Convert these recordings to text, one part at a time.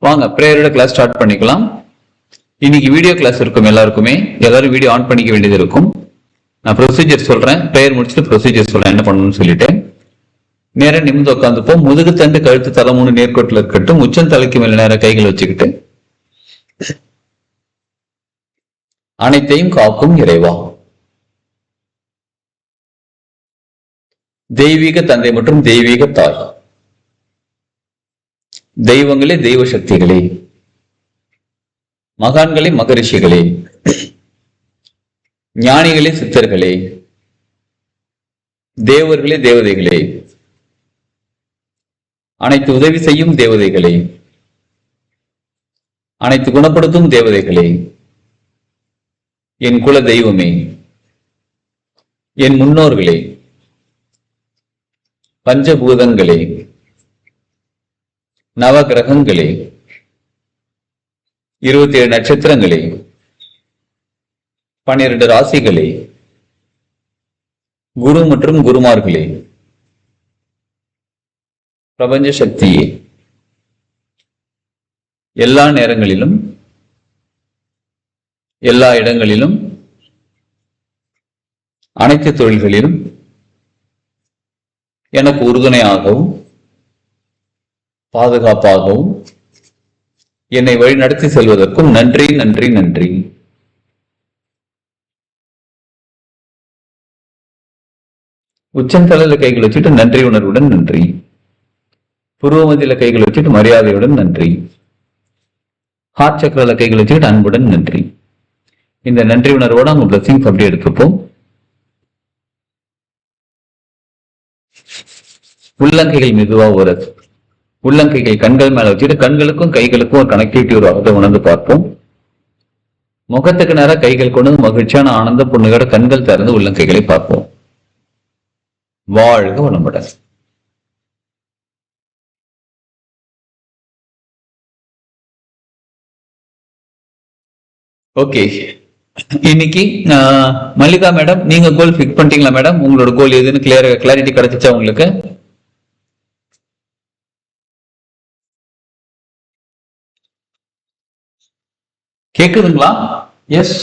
வாங்க பிரேயரோட class start பண்ணிக்கலாம். இன்னைக்கு வீடியோ கிளாஸ் இருக்கும் எல்லாருக்குமே. எல்லாரும் வீடியோ ஆன் பண்ணிக்க வேண்டியது இருக்கும். நான் ப்ரொசீஜர் சொல்றேன், பிரேயர் முடிச்சுட்டு ப்ரொசீஜர் சொல்றேன் என்ன பண்ணணும்னு சொல்லிட்டு. நேரம் நிமிந்து உட்காந்துப்போம். முதுகு தண்டு கழுத்து தலை 3 நேர்கோட்டில் இருக்கட்டும். உச்சம் தலைக்கு மேல நேரம் கைகள் வச்சுக்கிட்டு அனைத்தையும் காக்கும் இறைவா, தெய்வீக தந்தை மற்றும் தெய்வீக தாய், தெய்வங்களே தெய்வ சக்திகளே, மகான்களே மகரிஷிகளே, ஞானிகளே சித்தர்களே, தேவர்களே தேவதைகளே, அனைத்து உதவி செய்யும் தேவதைகளே, அனைத்து குணப்படுத்தும் தேவதைகளே, என் குல தெய்வமே, என் முன்னோர்களே, பஞ்சபூதங்களே, நவ கிரகங்களே, 27 நட்சத்திரங்களே, 12 ராசிகளே, குரு மற்றும் குருமார்களே, பிரபஞ்ச சக்தியே, எல்லா நேரங்களிலும் எல்லா இடங்களிலும் அனைத்து தொழில்களிலும் எனக்கு உறுதுணையாகவும் பாதுகாப்பாகவும் என்னை வழிநடத்தி செல்வதற்கும் நன்றி நன்றி நன்றி. உச்சந்தலையில கைகள் வச்சுட்டு நன்றி உணர்வுடன் நன்றி. புருவமத்தியில கைகள் வச்சுட்டு மரியாதையுடன் நன்றி. ஹார்ட் சக்கரால கைகள் வச்சுக்கிட்டு அன்புடன் நன்றி. இந்த நன்றி உணர்வோட அவங்க பிளஸிங்ஸ் அப்படியே எடுத்துப்போம். உள்ளங்கைகள் மெதுவா வருது. உள்ளங்கைகள் கண்கள் மேல வச்சுட்டு கண்களுக்கும் கைகளுக்கும் ஒரு கனெக்டிவிட்டி ஒரு உணர்ந்து பார்ப்போம். முகத்துக்கு நேரம் கைகள் கொண்டு மகிழ்ச்சியான ஆனந்த புண்ணுகளோட கண்கள் திறந்து உள்ளங்கைகளை பார்ப்போம். வாழ்க வளமுடன். ஓகே, இன்னைக்கு மல்லிகா மேடம் நீங்க கோல் ஃபிக்ஸ் பண்ணிட்டீங்களா மேடம்? உங்களோட கோல் எதுன்னு கிளாரிட்டி கிடைச்சிச்சா உங்களுக்கு? கேக்குதுங்களா? எஸ்.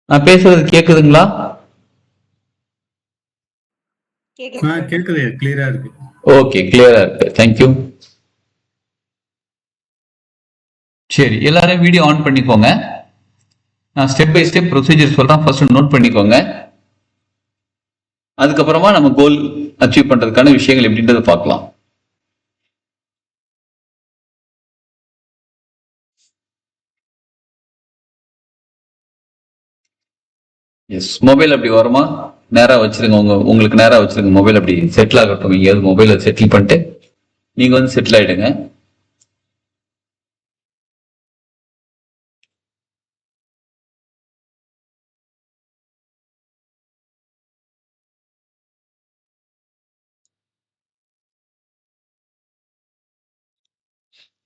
நான் பேசுறது கேக்குதுங்களா? கேக்குது, கிளியரா இருக்கு. ஓகே, கிளியரா இருக்கு. தேங்க்யூ. சரி, எல்லாரும் வீடியோ ஆன் பண்ணிக்கோங்க. நான் ஸ்டெப் பை ஸ்டெப் ப்ரொசீஜர் சொல்றேன், ஃபர்ஸ்ட் நோட் பண்ணிக்கோங்க. அதுக்கப்புறமா நம்ம கோல் அச்சீவ் பண்றதுக்கான விஷயங்கள் எப்படின்றத பார்க்கலாம். எஸ், மொபைல் அப்படி வருமா? நேரா வச்சிருங்க, உங்களுக்கு நேரா வச்சிருங்க. மொபைல் அப்படி செட்டில் ஆகட்டும். எங்கேயாவது மொபைலை செட்டில் பண்ணிட்டு நீங்க வந்து செட்டில் ஆயிடுங்க.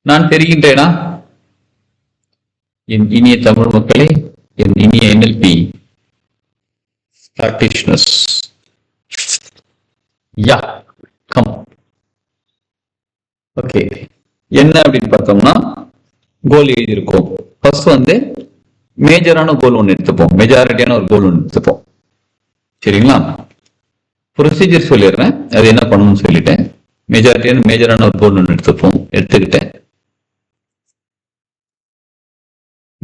நான் தெரிகின்றேனா? என் இனிய தமிழ் மக்களே, என் இனிய NLP practitioners. Yeah, come. Okay, என்ன அப்படின்னு பார்த்தோம்னா கோல் எழுதியிருக்கோம். ஃபர்ஸ்ட் வந்து மேஜரான கோல் ஒன்று எடுத்துப்போம், மெஜாரிட்டியான ஒரு கோல் ஒன்று எடுத்துப்போம். சரிங்களா? ப்ரொசீஜர் சொல்லிடுறேன், அது என்ன பண்ணணும்னு சொல்லிட்டேன். மேஜரான ஒரு கோல் ஒன்று எடுத்துக்கிட்டேன்.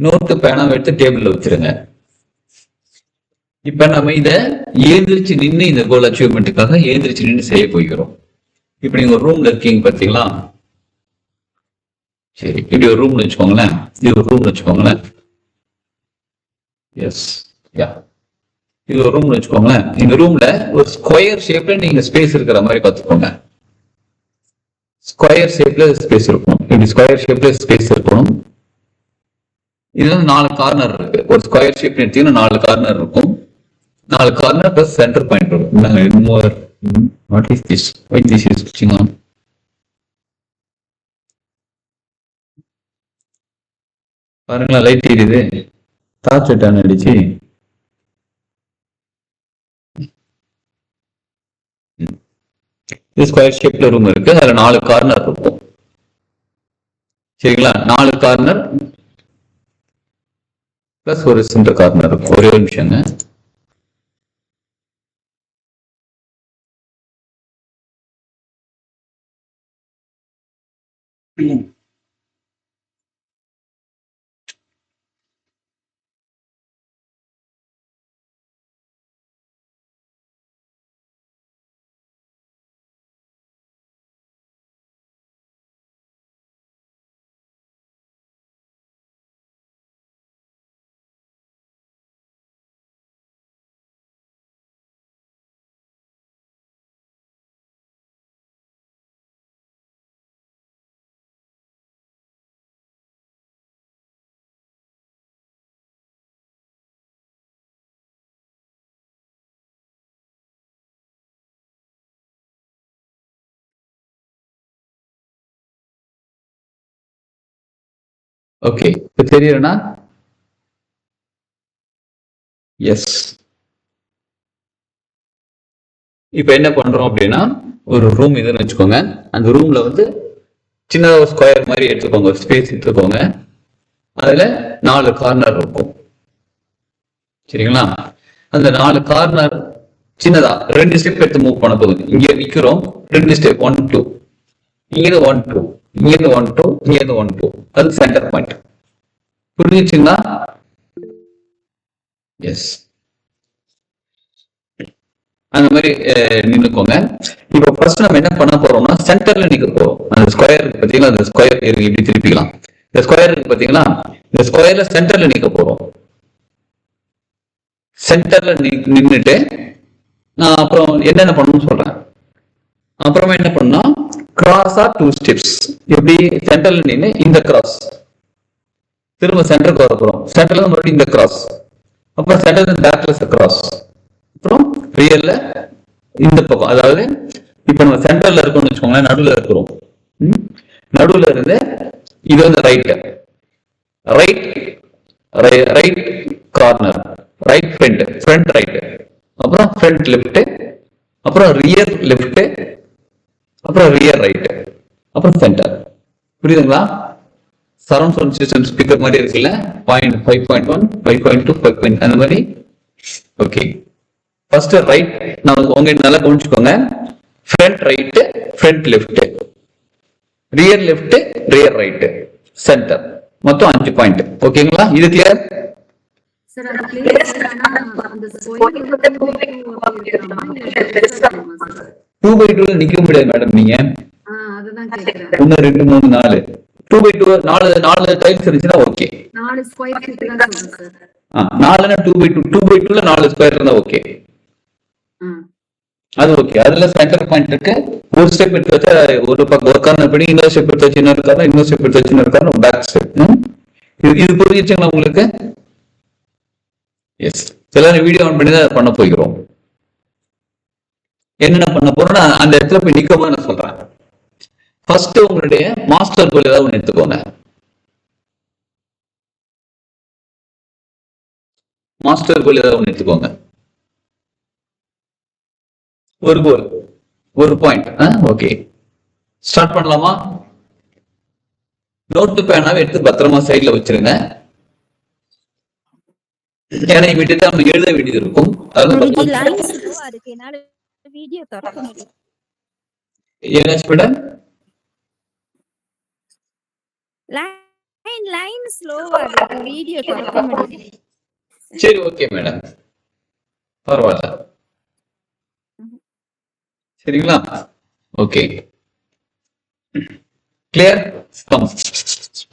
நோட்டு பேனாவை எடுத்து டேபிள்ல வச்சிருங்க. இப்ப நம்ம இத எழுந்திரிச்சு நின்று இந்த கோல் அச்சீவ்மெண்ட்டுக்காக எழுந்திரிச்சு நின்று செய்ய போகிறோம். இப்ப நீங்க ஒரு ரூம்ல இருக்கீங்க பாத்தீங்களா? சரி, இப்படி ஒரு ரூம்ல வச்சுக்கோங்களேன். இது ஒரு ரூம்ல வச்சுக்கோங்களேன். எஸ், யா, இது ஒரு ரூம்ல வச்சுக்கோங்களேன். இந்த ரூம்ல ஒரு ஸ்கொயர் ஷேப்ல நீங்க ஸ்பேஸ் இருக்கிற மாதிரி பார்த்துக்கோங்க. ஸ்கொயர் ஷேப்ல ஸ்பேஸ் இருக்கணும். இப்படி ஸ்கொயர் ஷேப்ல ஸ்பேஸ் இருக்கணும். இதுல 4 கார்னர் இருக்கு. ஒரு ஸ்கொயர் ஷேப் எடுத்தீங்கன்னா 4 கார்னர் இருக்கும். 4 கார்னர் பிளஸ் சென்டர் பாயிண்ட் இருக்கும். What is this? Why this is switching on? பாருங்களா, லைட் எரியுது. டார்ச் லைட் அடிச்சு. இது ஸ்கொயர் ஷேப்ல ரூம் இருக்கு. அதுல 4 கார்னர் இருக்கும். சரிங்களா, 4 கார்னர் பிளஸ் ஒரு சென்டர் கார்னர் இருக்கும். ஒரே ஒரு நிமிஷங்க. ஓகே, இப்ப தெரியுறேனா? எஸ். இப்ப என்ன பண்றோம் அப்படின்னா, ஒரு ரூம் இதுன்னு வச்சுக்கோங்க. அந்த ரூம்ல வந்து சின்னதா ஒரு ஸ்கொயர் மாதிரி எடுத்துக்கோங்க, ஸ்பேஸ் எடுத்துக்கோங்க. அதுல 4 கார்னர் இருக்கும். சரிங்களா, அந்த 4 கார்னர் சின்னதா 2 ஸ்டெப் எடுத்து மூவ் பண்ண போகுது. இங்க நிக்கிறோம், 2 ஸ்டெப், 1 2, இங்க 1 2, இங்க 1 2, இங்க 1 2. அது சென்டர் பாயிண்ட். புரிஞ்சுச்சுங்களா? எஸ். அந்த மாதிரி நின்னுக்கோங்க. இப்போ ஃபர்ஸ்ட் நம்ம என்ன பண்ண போறோம்னா, சென்டர்ல நிக்க போறோம். அந்த ஸ்கொயர் இருக்கு பாத்தீங்களா, அந்த ஸ்கொயர் இப்படி திருப்பிக்கலாம். இந்த ஸ்கொயர் இருக்கு பாத்தீங்களா, இந்த ஸ்கொயர்ல சென்டர்ல நிக்க போறோம். சென்டர்ல நின்னுட்டு நான் அப்புறம் என்னென்ன பண்ணணும்னு சொல்றேன். அப்புறமா என்ன பண்ணா, கிராஸா 2 ஸ்டெப்ஸ். எப்படி? சென்டர்ல நின்று இந்த கிராஸ், திரும்ப சென்டருக்கு வர போறோம். சென்டர்ல மறுபடியும் இந்த கிராஸ், அப்புறம் சென்டர் பேக்ல கிராஸ், அப்புறம் ரியல்ல இந்த பக்கம். அதாவது இப்ப நம்ம சென்டர்ல இருக்கோம்னு வச்சுக்கோங்களேன், நடுவுல இருக்கிறோம். நடுவுல இருந்து இது வந்து right, right right corner, right front, front right, அப்புறம் ஃப்ரண்ட் லெஃப்ட், அப்புறம் ரியர் லெஃப்ட், அப்புறம் ரியர் ரைட், அப்புறம் சென்டர். புரியுதுங்களா? சரௌண்ட் சவுண்ட் சிஸ்டம் ஸ்பீக்கர் மாதிரி இருக்குல்ல, 5.1, 5.2, 5. அந்த மாதிரி. Okay, first right. நான் உங்க நல்லா கவனிச்சுக்கோங்க. Front right, front left, rear left, rear right, centre. மொத்தம் 5 பாயிண்ட். ஓகேங்களா? இது கிளியர்? சார் அந்த பிளேஸ் ஆனா அந்த ஸ்கொயர் வந்து 2 அப்படி இருக்கலாமா இல்ல பெருசா இருக்குமா சார்? 2/2 ல நிக்க முடியாது மேடம். நீங்க அதுதான் கேக்குறேன். 1 2 3 4 2/2 4 டைல்ஸ் இருந்துச்சுன்னா ஓகே. 4 ஸ்கொயர் ஃபீட் தான் சொல்றேன் சார். 4னா 2/2 ல 4 ஸ்கொயர் இருந்தா ஓகே. அது ஓகே. அதுல சென்டர் பாயிண்ட் இருக்கு. ஒரு ஸ்டெப் எடுத்து வச்சா ஒரு பக்கம் ஒரு கார்னர் படி, இன்னொரு ஸ்டெப் எடுத்து வச்சு இன்னொரு கார்னர், இன்னொரு ஸ்டெப் எடுத்து வச்சு இன்னொரு கார்னர், பேக் ஸ்டெப். இது புரிஞ்சுச்சுங்களா உங்களுக்கு? எஸ். எல்லாரும் வீடியோ ஆன் பண்ணி தான் பண்ண போகிறோம். என்னென்ன பண்ண போறோம்னா, அந்த இடத்துல போய் நிற்கும் போது நான் சொல்றேன். ஃபர்ஸ்ட் உங்களுடைய மாஸ்டர் கோல் ஏதாவது ஒன்று எடுத்துக்கோங்க. மாஸ்டர் கோல் ஏதாவது ஒன்று எடுத்துக்கோங்க. ஒரு கோல், ஒரு பாயிண்ட். ஓகே, ஸ்டார்ட் பண்ணலாமா? நோட்டு பேனாவை எடுத்து பத்திரமா சைட்ல வச்சிருங்க. ஏன்னா இமீடியட்டா நம்ம எழுத வேண்டியது இருக்கும். என்னாச்சு மேடம்? லைன் ஸ்லோவா இருக்கு, வீடியோ திறக்க முடியல. சரி, ஓகே மேடம், பரவாயில்ல. சரிங்களா? Okay, clear.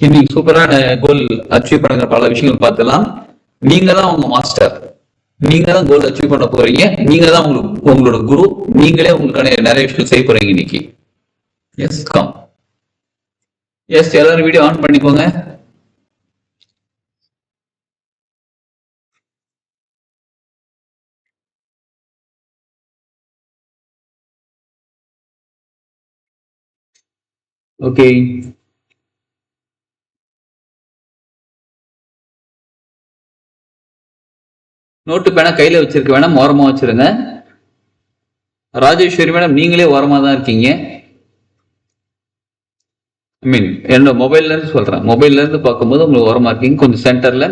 இன்னைக்கு சூப்பரான கோல் அச்சீவ் பண்ணுற பல விஷயங்கள் பார்த்துலாம். நீங்க தான் உங்க மாஸ்டர், நீங்க தான் கோல் அச்சீவ் பண்ண போறீங்க, நீங்க தான் உங்களோட குரு, நீங்களே உங்களுக்கான நிறைய விஷயம் செய்ய போறீங்க இன்னைக்கு. Yes, come. எஸ், எல்லாரும் வீடியோ ஆன் பண்ணிக்கோங்க. ஓகே, நோட்டு பேனா கையில வச்சிருக்க வேணாம், ஓரமா வச்சிருங்க. ராஜேஸ்வரி மேடம் நீங்களே ஓரமா தான் இருக்கீங்க. ஐ மீன் என்னோட மொபைல்ல இருந்து சொல்றேன், மொபைல்ல இருந்து பார்க்கும்போது உங்களுக்கு ஓரமா இருக்கீங்க. கொஞ்சம் சென்டர்ல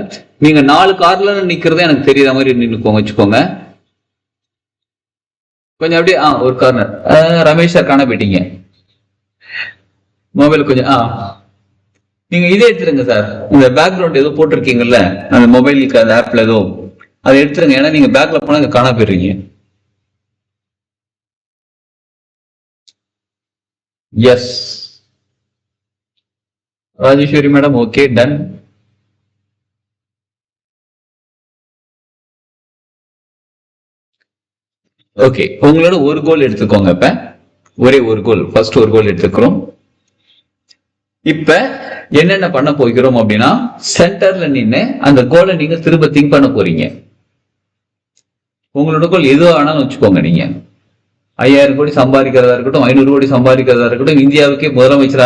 நீங்க 4 கார்ல நிக்கிறதே எனக்கு தெரியாத மாதிரி நின்னுக்கோங்க, வச்சுக்கோங்க. கொஞ்சம் அப்படியே ஒரு கார்னர். ரமேஷ் சார் காண போயிட்டீங்க. மொபைல் கொஞ்சம் நீங்க இதே எடுத்துருங்க சார். இந்த பேக்ரவுண்ட் ஏதோ போட்டிருக்கீங்கல்ல அந்த மொபைலுக்கு, அந்த ஆப்ல ஏதோ அதை எடுத்துருங்க. ஏன்னா நீங்க பேக்ல போனா காண போயிடுறீங்க. Yes Rajeshwari madam, okay done. Okay, உங்களோட ஒரு கோல் எடுத்துக்கோங்க. இப்ப ஒரே ஒரு கோல், ஃபர்ஸ்ட் ஒரு கோல் எடுத்துக்கிறோம். இப்ப என்னென்ன பண்ண போகிறோம் அப்படின்னா, சென்டர்ல நின்று அந்த கோலை நீங்க திரும்ப திங்க் பண்ண போறீங்க. உங்களோட கோல் எதுவும் ஆனாலும் வச்சுக்கோங்க. நீங்க 5000 கோடி சம்பாதிக்கிறதா இருக்கட்டும், 500 கோடி சம்பாதிக்கிறதா இருக்கட்டும், இந்தியாவுக்கே முதலமைச்சர்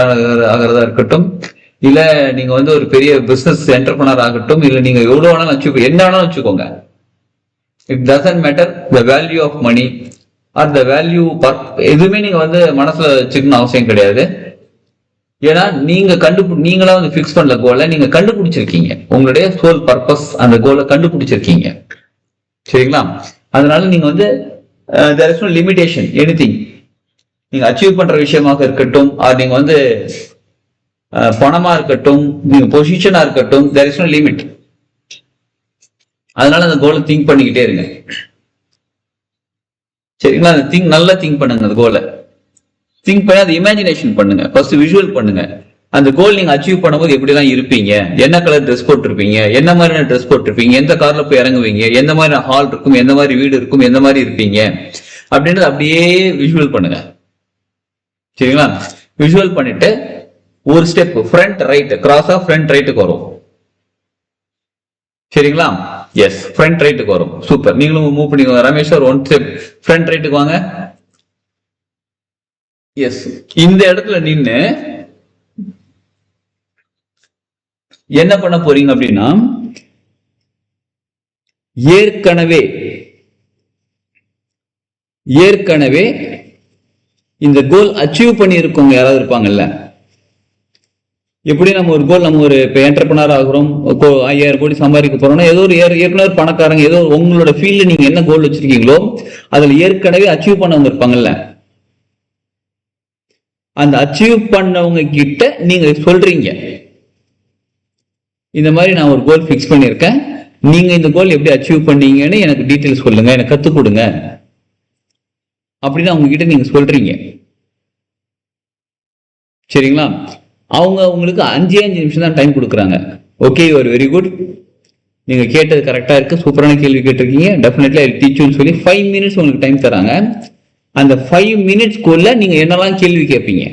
ஆகிறதா இருக்கட்டும், இல்ல நீங்க ஒரு பெரிய பிசினஸ் என்டர்பிரனர் ஆகட்டும், இல்ல நீங்க எவ்வளவு வேணாலும் வச்சுக்கோ, என்ன வேணாலும் வச்சுக்கோங்க. It doesn't matter the value of money or the value, எதுவுமே நீங்க மனசுல வச்சுக்கணும் அவசியம் கிடையாது. ஏன்னா நீங்க நீங்களா பிக்ஸ் பண்ணல கோலை, நீங்க கண்டுபிடிச்சிருக்கீங்க. உங்களுடைய சோல் பர்பஸ் அந்த கோலை கண்டுபிடிச்சிருக்கீங்க. சரிங்களா? அதனால நீங்க there is no limitation, anything. நீங்க அச்சீவ் பண்ற விஷயமாக இருக்கட்டும், நீங்க பணமா இருக்கட்டும், நீங்க பொசிஷனா இருக்கட்டும், there is no limit. அதனால அந்த கோலை திங்க் பண்ணிக்கிட்டே இருங்க. சரிங்களா? அந்த நல்லா திங்க் பண்ணுங்க. அந்த கோலை திங்க் பண்ணி அதை இமேஜினேஷன் பண்ணுங்க. ஃபர்ஸ்ட் விஷுவல் பண்ணுங்க. அந்த கோல் நீங்க அச்சீவ் பண்ணும்போது எப்படிலாம் இருப்பீங்க, என்ன கலர் ட்ரெஸ் போட்டிருப்பீங்க, என்ன மாதிரியான ட்ரெஸ் போட்டிருப்பீங்க, எந்த கார்ல போய் இறங்குவீங்க, எந்த மாதிரி ஹால் இருக்கும், எந்த மாதிரி வீடு இருக்கும், எந்த மாதிரி இருப்பீங்க அப்படின்றது அப்படியே விஷுவல் பண்ணுங்க. சரிங்களா? விஷுவல் பண்ணிட்டு ஒரு ஸ்டெப் ஃப்ரண்ட் ரைட், கிராஸா ஃப்ரண்ட் ரைட்டுக்கு வரும். சரிங்களா? எஸ், ஃப்ரண்ட் ரைட்டுக்கு வரும். சூப்பர். நீங்களும் மூவ் பண்ணிக்கோங்க. Ramesh sir one step front ரைட்டுக்கு வாங்க. எஸ், இந்த இடத்துல நின்று என்ன பண்ண போறீங்க அப்படின்னா, ஏற்கனவே இந்த கோல் அச்சீவ் பண்ணி இருக்கவங்க யாராவது இருப்பாங்கல்ல. எப்படி நம்ம ஒரு கோல், நம்ம ஒரு என்டர்பிரனர் ஆகிறோம், 5000 கோடி சம்பாதிக்க போறோம்னா, ஏதோ ஒரு ஏற்கனவே பணக்காரங்க, ஏதோ உங்களோட ஃபீல்ட்ல நீங்க என்ன கோல் வச்சிருக்கீங்களோ அதுல ஏற்கனவே அச்சீவ் பண்ணவங்க இருப்பாங்கல்ல. அந்த அச்சீவ் பண்ணவங்க கிட்ட நீங்க சொல்றீங்க, இந்த மாதிரி நான் ஒரு கோல் பிக்ஸ் பண்ணிருக்கேன், நீங்க இந்த கோல் எப்படி அச்சீவ் பண்ணீங்கன்னு எனக்கு டீட்டெயில்ஸ் சொல்லுங்க, எனக்கு கத்துக் கொடுங்க அப்படின்னு அவங்க கிட்ட நீங்க சொல்றீங்க. சரிங்களா? அவங்க உங்களுக்கு 5 நிமிஷம் தான் டைம் கொடுக்குறாங்க. Okay, you are very good, நீங்க கேட்டது கரெக்டா இருக்கு, சூப்பரான கேள்வி கேட்டிருக்கீங்க, டெஃபினெட்லி ஐ டீச் யூன்னு சொல்லி 5 மினிட்ஸ் உங்களுக்கு டைம் தராங்க. அந்த 5 மினிட்ஸ்க்குள்ள நீங்க என்னெல்லாம் கேள்வி கேட்பீங்க.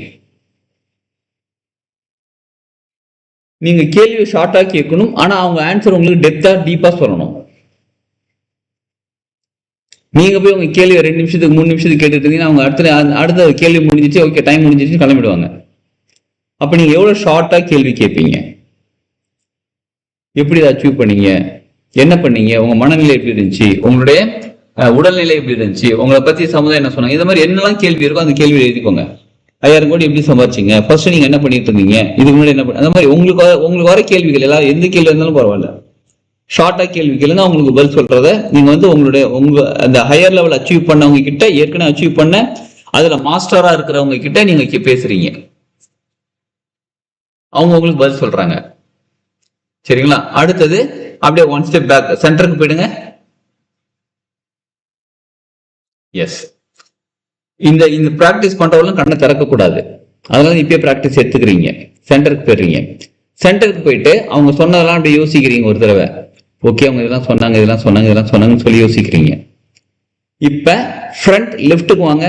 நீங்க கேள்வி ஷார்ட்டா கேட்கணும், ஆனா அவங்க ஆன்சர் உங்களுக்கு டெப்தா டீப்பா சொல்லணும். நீங்க போய் உங்க கேள்வி 2 நிமிஷத்துக்கு 3 நிமிஷத்துக்கு கேட்டுட்டு இருந்தீங்கன்னா அவங்க அடுத்த கேள்வி முடிஞ்சிச்சு, ஓகே டைம் முடிஞ்சிச்சு, கிளம்பிடுவாங்க. அப்ப நீங்க எவ்வளவு ஷார்ட்டா கேள்வி கேட்பீங்க, எப்படி அச்சீவ் பண்ணீங்க, என்ன பண்ணீங்க, உங்க மனநிலை எப்படி இருந்துச்சு, உங்களுடைய உடல்நிலை எப்படி இருந்துச்சு, உங்களை பத்தி சமுதாயம் என்ன சொன்னாங்க, இந்த மாதிரி என்னெல்லாம் கேள்வி இருக்கோ அந்த கேள்வி எழுதிக்கோங்க. 5000 கோடி எப்படி சம்பாதிச்சீங்க, ஃபர்ஸ்ட் நீங்க என்ன பண்ணிட்டு இருந்தீங்க, இதுக்கு முன்னாடி என்ன பண்ண, அந்த மாதிரி உங்களுக்கு வர கேள்விகள் எல்லாம் எந்த கேள்வி இருந்தாலும் பரவாயில்ல, ஷார்ட்டா கேள்வி கேளுங்க. அவங்களுக்கு பதில் சொல்றத நீங்க உங்க அந்த ஹையர் லெவல் அச்சீவ் பண்ணவங்க கிட்ட, ஏற்கனவே அச்சீவ் பண்ண அதுல மாஸ்டரா இருக்கிறவங்க கிட்ட நீங்க பேசுறீங்க, அவங்க உங்களுக்கு பதில் சொல்றாங்க. சரிங்களா? அடுத்தது அப்படியே ஒன் ஸ்டெப் பேக், சென்டருக்கு போயிடுங்க. எஸ், இந்த பிராக்டிஸ் பண்றவங்களும் கண்ணை திறக்க கூடாது, அதனால இப்பயே பிராக்டிஸ் எடுத்துக்கிறீங்க. சென்டருக்கு போயிடுறீங்க. சென்டருக்கு போயிட்டு அவங்க சொன்னதெல்லாம் அப்படி யோசிக்கிறீங்க ஒரு தடவை. ஓகே, அவங்க இதெல்லாம் சொன்னாங்க, இதெல்லாம் சொன்னாங்க, இதெல்லாம் சொன்னாங்கன்னு சொல்லி யோசிக்கிறீங்க. இப்ப ஃப்ரண்ட் லெஃப்ட்டுக்கு வாங்க.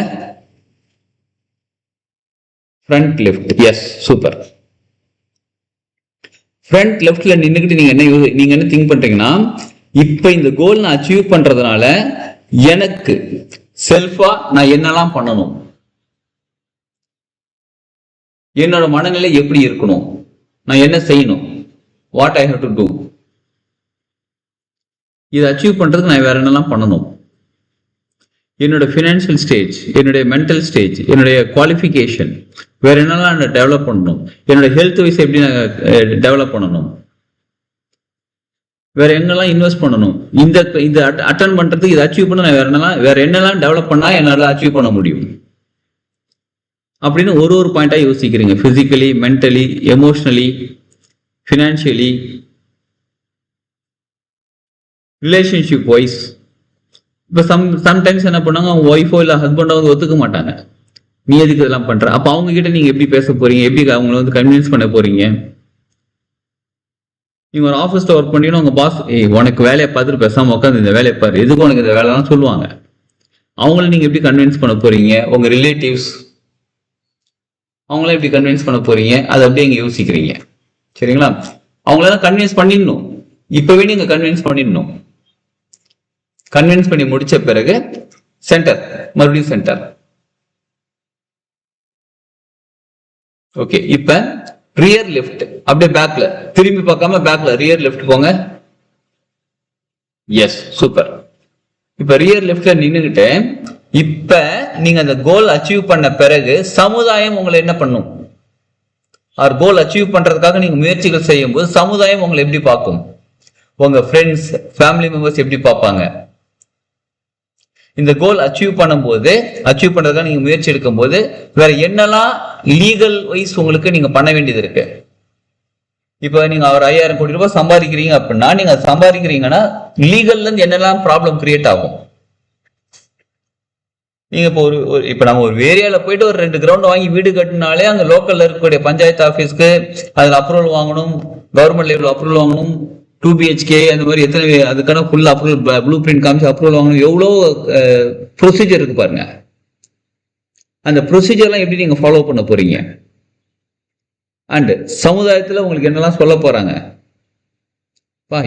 Front left, yes, super. Front லெஃப்ட்ல நின்றுக்கிட்டு நீங்க என்ன திங்க் பண்றீங்கன்னா, இப்ப இந்த கோல் நான் அச்சீவ் பண்றதுனால எனக்கு செல்ஃபா நான் என்னெல்லாம் பண்ணணும், என்னோட மனநிலை எப்படி இருக்கணும், நான் என்ன செய்யணும், what I have to do, இதை அச்சீவ் பண்றதுக்கு நான் வேற என்னெல்லாம் பண்ணணும், என்னோட ஃபினான்ஷியல் ஸ்டேஜ், என்னுடைய மென்டல் ஸ்டேஜ், என்னுடைய குவாலிஃபிகேஷன், வேற என்னெல்லாம் நான் டெவலப் பண்ணணும், என்னோட ஹெல்த் வைஸ் எப்படி நான் டெவலப் பண்ணணும், வேற எங்கெல்லாம் இன்வெஸ்ட் பண்ணணும், இந்த அட்டன் பண்றதுக்கு இதை அச்சீவ் பண்ண நான் வேற என்னெல்லாம் டெவலப் பண்ணா என்னால அச்சீவ் பண்ண முடியும் அப்படின்னு ஒரு பாயிண்டா யோசிக்கிறீங்க. Physically, mentally, emotionally, financially, relationship wise. இப்போ சம்டைம்ஸ் என்ன பண்ணாங்க, அவங்க ஒய்ஃபோ இல்லை ஹஸ்பண்டோ வந்து ஒத்துக்க மாட்டாங்க, நீ எதுக்கு இதெல்லாம் பண்ற. அப்போ அவங்க கிட்ட நீங்க எப்படி பேச போறீங்க, எப்படி அவங்களை வந்து கன்வின்ஸ் பண்ண போறீங்க? நீங்க ஒரு ஆஃபீஸ்ல ஒர்க் பண்ணீங்கன்னா உங்க பாஸ் உனக்கு வேலையை பார்த்துட்டு பேசாம உட்காந்து இந்த வேலையை பாரு, எதுக்கு உனக்கு இந்த வேலைலாம் சொல்லுவாங்க. அவங்கள நீங்க எப்படி கன்வின்ஸ் பண்ண போறீங்க? உங்க ரிலேட்டிவ்ஸ் அவங்கள எப்படி கன்வின்ஸ் பண்ண போறீங்க? அதை அப்படியே இங்க யோசிக்கிறீங்க. சரிங்களா? அவங்களெல்லாம் கன்வின்ஸ் பண்ணிடணும், இப்பவே நீங்க கன்வின்ஸ் பண்ணிடணும். கன்வின்ஸ் பண்ணி முடிச்ச பிறகு சென்டர், மறுபடியும் சென்டர். ஓகே, இப்ப ரியர் லெஃப்ட், அப்படியே பேக்ல திரும்பி பார்க்காம பேக்ல ரியர் லெஃப்ட் போங்க. Yes, super. இப்ப ரியர் லெஃப்ட்ல நின்னுகிட்டு இப்ப நீங்க அந்த கோல் அச்சீவ் பண்ண பிறகு சமுதாயம் உங்களை என்ன பண்ணும்? ஆர் கோல் அச்சீவ் பண்றதுக்காக நீங்க முயற்சிகள் செய்யும் போது சமுதாயம் உங்களை எப்படி பார்க்கும்? உங்க ஃப்ரெண்ட்ஸ், ஃபேமிலி மெம்பர்ஸ் எப்படி பார்ப்பாங்க? இந்த கோல் அச்சீவ் பண்ணும்போது, அச்சீவ் பண்றதுக்காக நீங்க முயற்சி எடுக்கும் போது வேற என்னெல்லாம் லீகல் வைஸ் உங்களுக்கு நீங்க பண்ண வேண்டியது இருக்கு? இப்ப நீங்க ஒரு 5000 கோடி ரூபாய் சம்பாதிக்கிறீங்க அப்படின்னா, நீங்க சம்பாதிக்கிறீங்கன்னா லீகல்ல இருந்து என்னெல்லாம் ப்ராப்ளம் கிரியேட் ஆகும்? நீங்க இப்போ இப்ப நம்ம ஒரு ஏரியால போயிட்டு ஒரு 2 கிரவுண்ட் வாங்கி வீடு கட்டினாலே அங்க லோக்கல்ல இருக்கக்கூடிய பஞ்சாயத்து ஆபீஸ்க்கு அதுல அப்ரூவல் வாங்கணும், கவர்மெண்ட் லெவல் அப்ரூவல் வாங்கணும், 2 BHK அந்த மாதிரி எத்தனை அதுக்கான ஃபுல் அப்ரூவல், ப்ளூ பிரிண்ட் காமிச்சு அப்ரூவல் வாங்கணும், எவ்வளோ ப்ரொசீஜர் இருக்கு பாருங்க. அந்த ப்ரொசீஜர்லாம் எப்படி நீங்க ஃபாலோ பண்ண போறீங்க? அண்ட் சமுதாயத்துல உங்களுக்கு என்னெல்லாம் சொல்ல போறாங்க?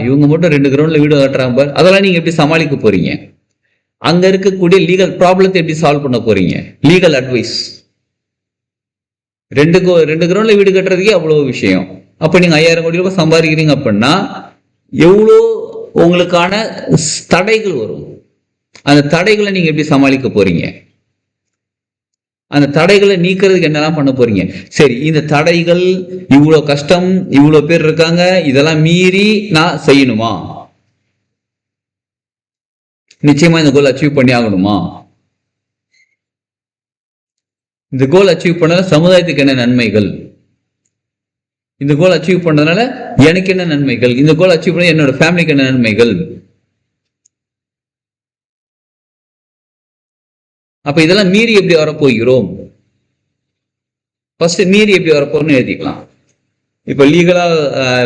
இவங்க மட்டும் 2 கிரவுண்ட்ல வீடு கட்டுறாங்க பாரு, அதெல்லாம் நீங்க எப்படி சமாளிக்க போறீங்க? அங்க இருக்கக்கூடிய லீகல் ப்ராப்ளத்தை எப்படி சால்வ் பண்ண போறீங்க? Legal advice. 2 கிரவுண்ட்ல வீடு கட்டுறதுக்கே அவ்வளவு விஷயம். அப்ப நீங்க 5000 கோடி ரூபாய் சம்பாதிக்கிறீங்க அப்படின்னா எவ்வளோ உங்களுக்கான தடைகள் வரும். அந்த தடைகளை நீங்க எப்படி சமாளிக்க போறீங்க? அந்த தடைகளை நீக்கிறதுக்கு என்னெல்லாம் பண்ண போறீங்க? சரி, இந்த தடைகள் இவ்வளோ கஷ்டம், இவ்வளோ பேர் இருக்காங்க, இதெல்லாம் மீறி நான் செய்யணுமா? நிச்சயமா இந்த கோல் அச்சீவ் பண்ணி ஆகணுமா? இந்த கோல் அச்சீவ் பண்ண சமுதாயத்துக்கு என்ன நன்மைகள்? இந்த கோல் அச்சீவ் பண்றதுனால எனக்கு என்ன நன்மைகள்? இந்த கோல் அச்சீவ் பண்ண என்னோட ஃபேமிலிக்கு என்ன நன்மைகள்? அப்ப இதெல்லாம் மீறி எப்படி வரப்போகிறோம்? ஃபர்ஸ்ட் மீறி எப்படி வரப்போறோம்னு எழுதிக்கலாம். இப்ப லீகலா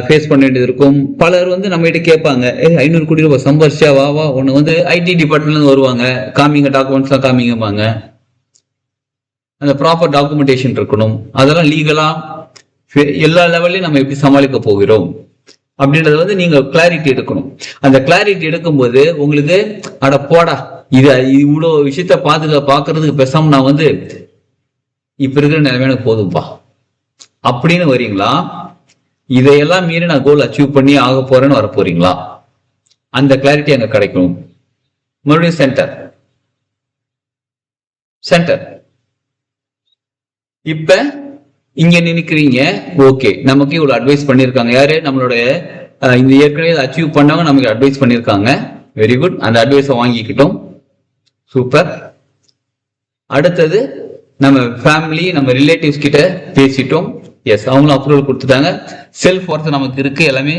ஃபேஸ் பண்ண வேண்டியது இருக்கும். பலர் வந்து நம்ம கிட்ட கேட்பாங்க, 500 கோடி ரூபாய் சம்பாரிச்சா வா ஒண்ணு வந்து ஐடி டிபார்ட்மெண்ட்ல இருந்து வருவாங்க, காமிங்க டாக்குமெண்ட்ஸ் எல்லாம் காமிங்கம்பாங்க. அந்த ப்ராப்பர் டாக்குமெண்டேஷன் இருக்கணும். அதெல்லாம் லீகலா எல்லா லெவல்லையும் நம்ம எப்படி சமாளிக்க போகிறோம் அப்படின்றத வந்து நீங்க கிளாரிட்டி எடுக்கணும். அந்த கிளாரிட்டி எடுக்கும்போது உங்களுக்கு அட போடா இது இவ்வளோ விஷயத்த பாக்குறதுக்கு பேசாம நான் வந்து இப்ப இருக்கிற நிலைமை எனக்கு போதும்பா அப்படின்னு வரீங்களா? இதையெல்லாம் மீறி நான் கோல் அச்சீவ் பண்ணி ஆக போறேன்னு வர போறீங்களா? அந்த கிளாரிட்டி அங்க கிடைக்கும். மறுபடியும் சென்டர். இப்ப இங்க நினைக்கிறீங்க, ஓகே நமக்கு இவ்வளவு அட்வைஸ் பண்ணிருக்காங்க. யாரு? நம்மளுடைய இந்த ஏற்கனவே அச்சீவ் பண்ணவங்க நமக்கு அட்வைஸ் பண்ணிருக்காங்க. வெரி குட், அந்த அட்வைஸை வாங்கிக்கிட்டோம். சூப்பர். அடுத்தது நம்ம ஃபேமிலி, நம்ம ரிலேட்டிவ்ஸ் கிட்ட பேசிட்டோம். எஸ், அவங்களும் அப்ரூவல் கொடுத்துட்டாங்க. செல்ஃப் ஒர்த் நமக்கு இருக்கு, எல்லாமே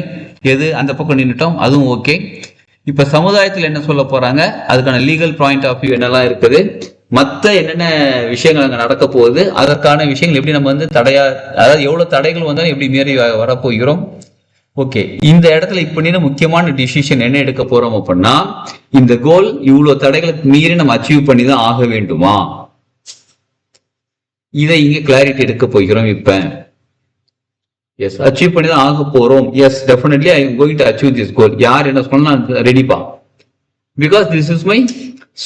எது அந்த பக்கம் நின்றுட்டோம், அதுவும் ஓகே. இப்ப சமுதாயத்தில் என்ன சொல்ல போறாங்க, அதுக்கான லீகல் பாயிண்ட் ஆஃப் வியூ என்னெல்லாம் இருக்குது, மற்ற என்னென்ன விஷயங்கள் அங்கே நடக்க போகுது, அதற்கான விஷயங்கள் எப்படி நம்ம வந்து அதாவது எவ்வளவு தடைகள் வந்தாலும் எப்படி மீறி வரப்போகிறோம். ஓகே, இந்த இடத்துல இப்ப முக்கியமான டிசிஷன் என்ன எடுக்க போறோம் அப்படின்னா, இந்த கோல் இவ்வளவு தடைகளுக்கு மீறி நம்ம அச்சீவ் பண்ணி தான் ஆக வேண்டுமா? இதை இங்க கிளாரிட்டி எடுக்க போகிறோம். இப்ப எஸ், அச்சீவ் பண்ணி தான் ஆக போறோம். Yes, definitely I am going to achieve this goal. யார் என்ன சொன்னா ரெடிப்பா, because this is my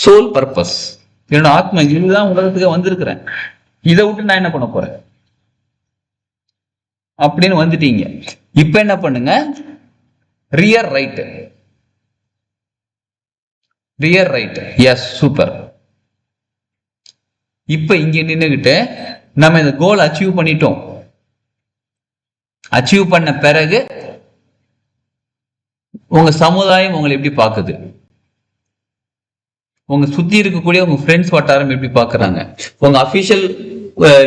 soul purpose. என்னோட ஆத்மா இதுதான் உலகத்துக்கு வந்திருக்கிறேன், இதை விட்டு நான் என்ன பண்ண போறேன் அப்படின்னு வந்துட்டீங்க. இப்ப என்ன பண்ணுங்க, rear right. Rear right. Yes, super. இப்ப இங்க நின்னுகிட்டு நம்ம இந்த கோல் அச்சீவ் பண்ணிட்டோம். அச்சீவ் பண்ண பிறகு உங்க சமுதாயம் உங்களை எப்படி பாக்குது, உங்க சுத்தி இருக்கக்கூடிய உங்க ஃப்ரெண்ட்ஸ் வட்டாரம் எப்படி பாக்குறாங்க, உங்க அபிஷியல்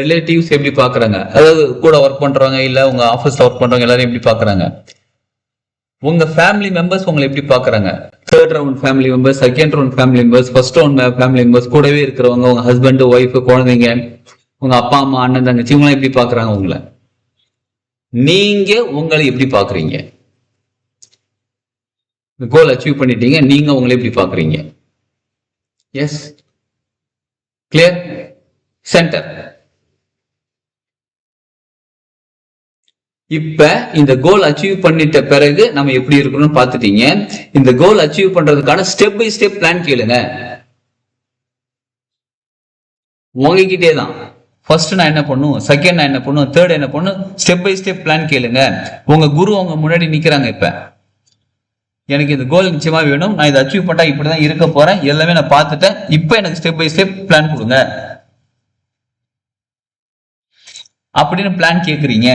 ரிலேட்டிவ்ஸ் எப்படி பாக்குறாங்க, அதாவது கூட ஒர்க் பண்றவங்க இல்ல உங்க ஆபீஸ்ல ஒர்க் பண்றவங்க எல்லாரும் எப்படி பாக்குறாங்க, உங்க ஃபேமிலி மெம்பர்ஸ் உங்களை எப்படி பாக்குறாங்க, third round family members, second round family members, first round family members, கூடவே இருக்கிறவங்க உங்க ஹஸ்பண்ட் ஒய்ஃப் குழந்தைங்க உங்க அப்பா அம்மா அண்ணன் தங்கச்சி இவங்க எப்படி பாக்குறாங்க உங்களை, நீங்க உங்களை எப்படி பாக்குறீங்க, கோல் அச்சீவ் பண்ணிட்டீங்க, நீங்க உங்களை எப்படி பாக்குறீங்க. Yes, clear. சென்டர். இப்ப இந்த கோல் அச்சீவ் பண்ணிட்ட பிறகு நம்ம எப்படி இருக்கணும்னு பாத்துட்டீங்க. இந்த கோல் அச்சீவ் பண்றதுக்கான ஸ்டெப் பை ஸ்டெப் பிளான் கேளுங்க. உங்ககிட்டே தான். ஃபர்ஸ்ட் நான் என்ன பண்ணும், செகண்ட் நான் என்ன பண்ணும், தேர்ட் என்ன பண்ணும், ஸ்டெப் பை ஸ்டெப் பிளான் கேளுங்க. உங்க குரு அவங்க முன்னாடி நிக்கிறாங்க. இப்ப எனக்கு இந்த கோல் நிச்சயமா வேணும், நான் இதை அச்சீவ் பண்ணா இப்படிதான் இருக்க போறேன், எல்லாமே நான் பார்த்துட்டேன், இப்ப எனக்கு ஸ்டெப் பை ஸ்டெப் பிளான் கொடுங்க அப்படின்னு பிளான் கேக்குறீங்க.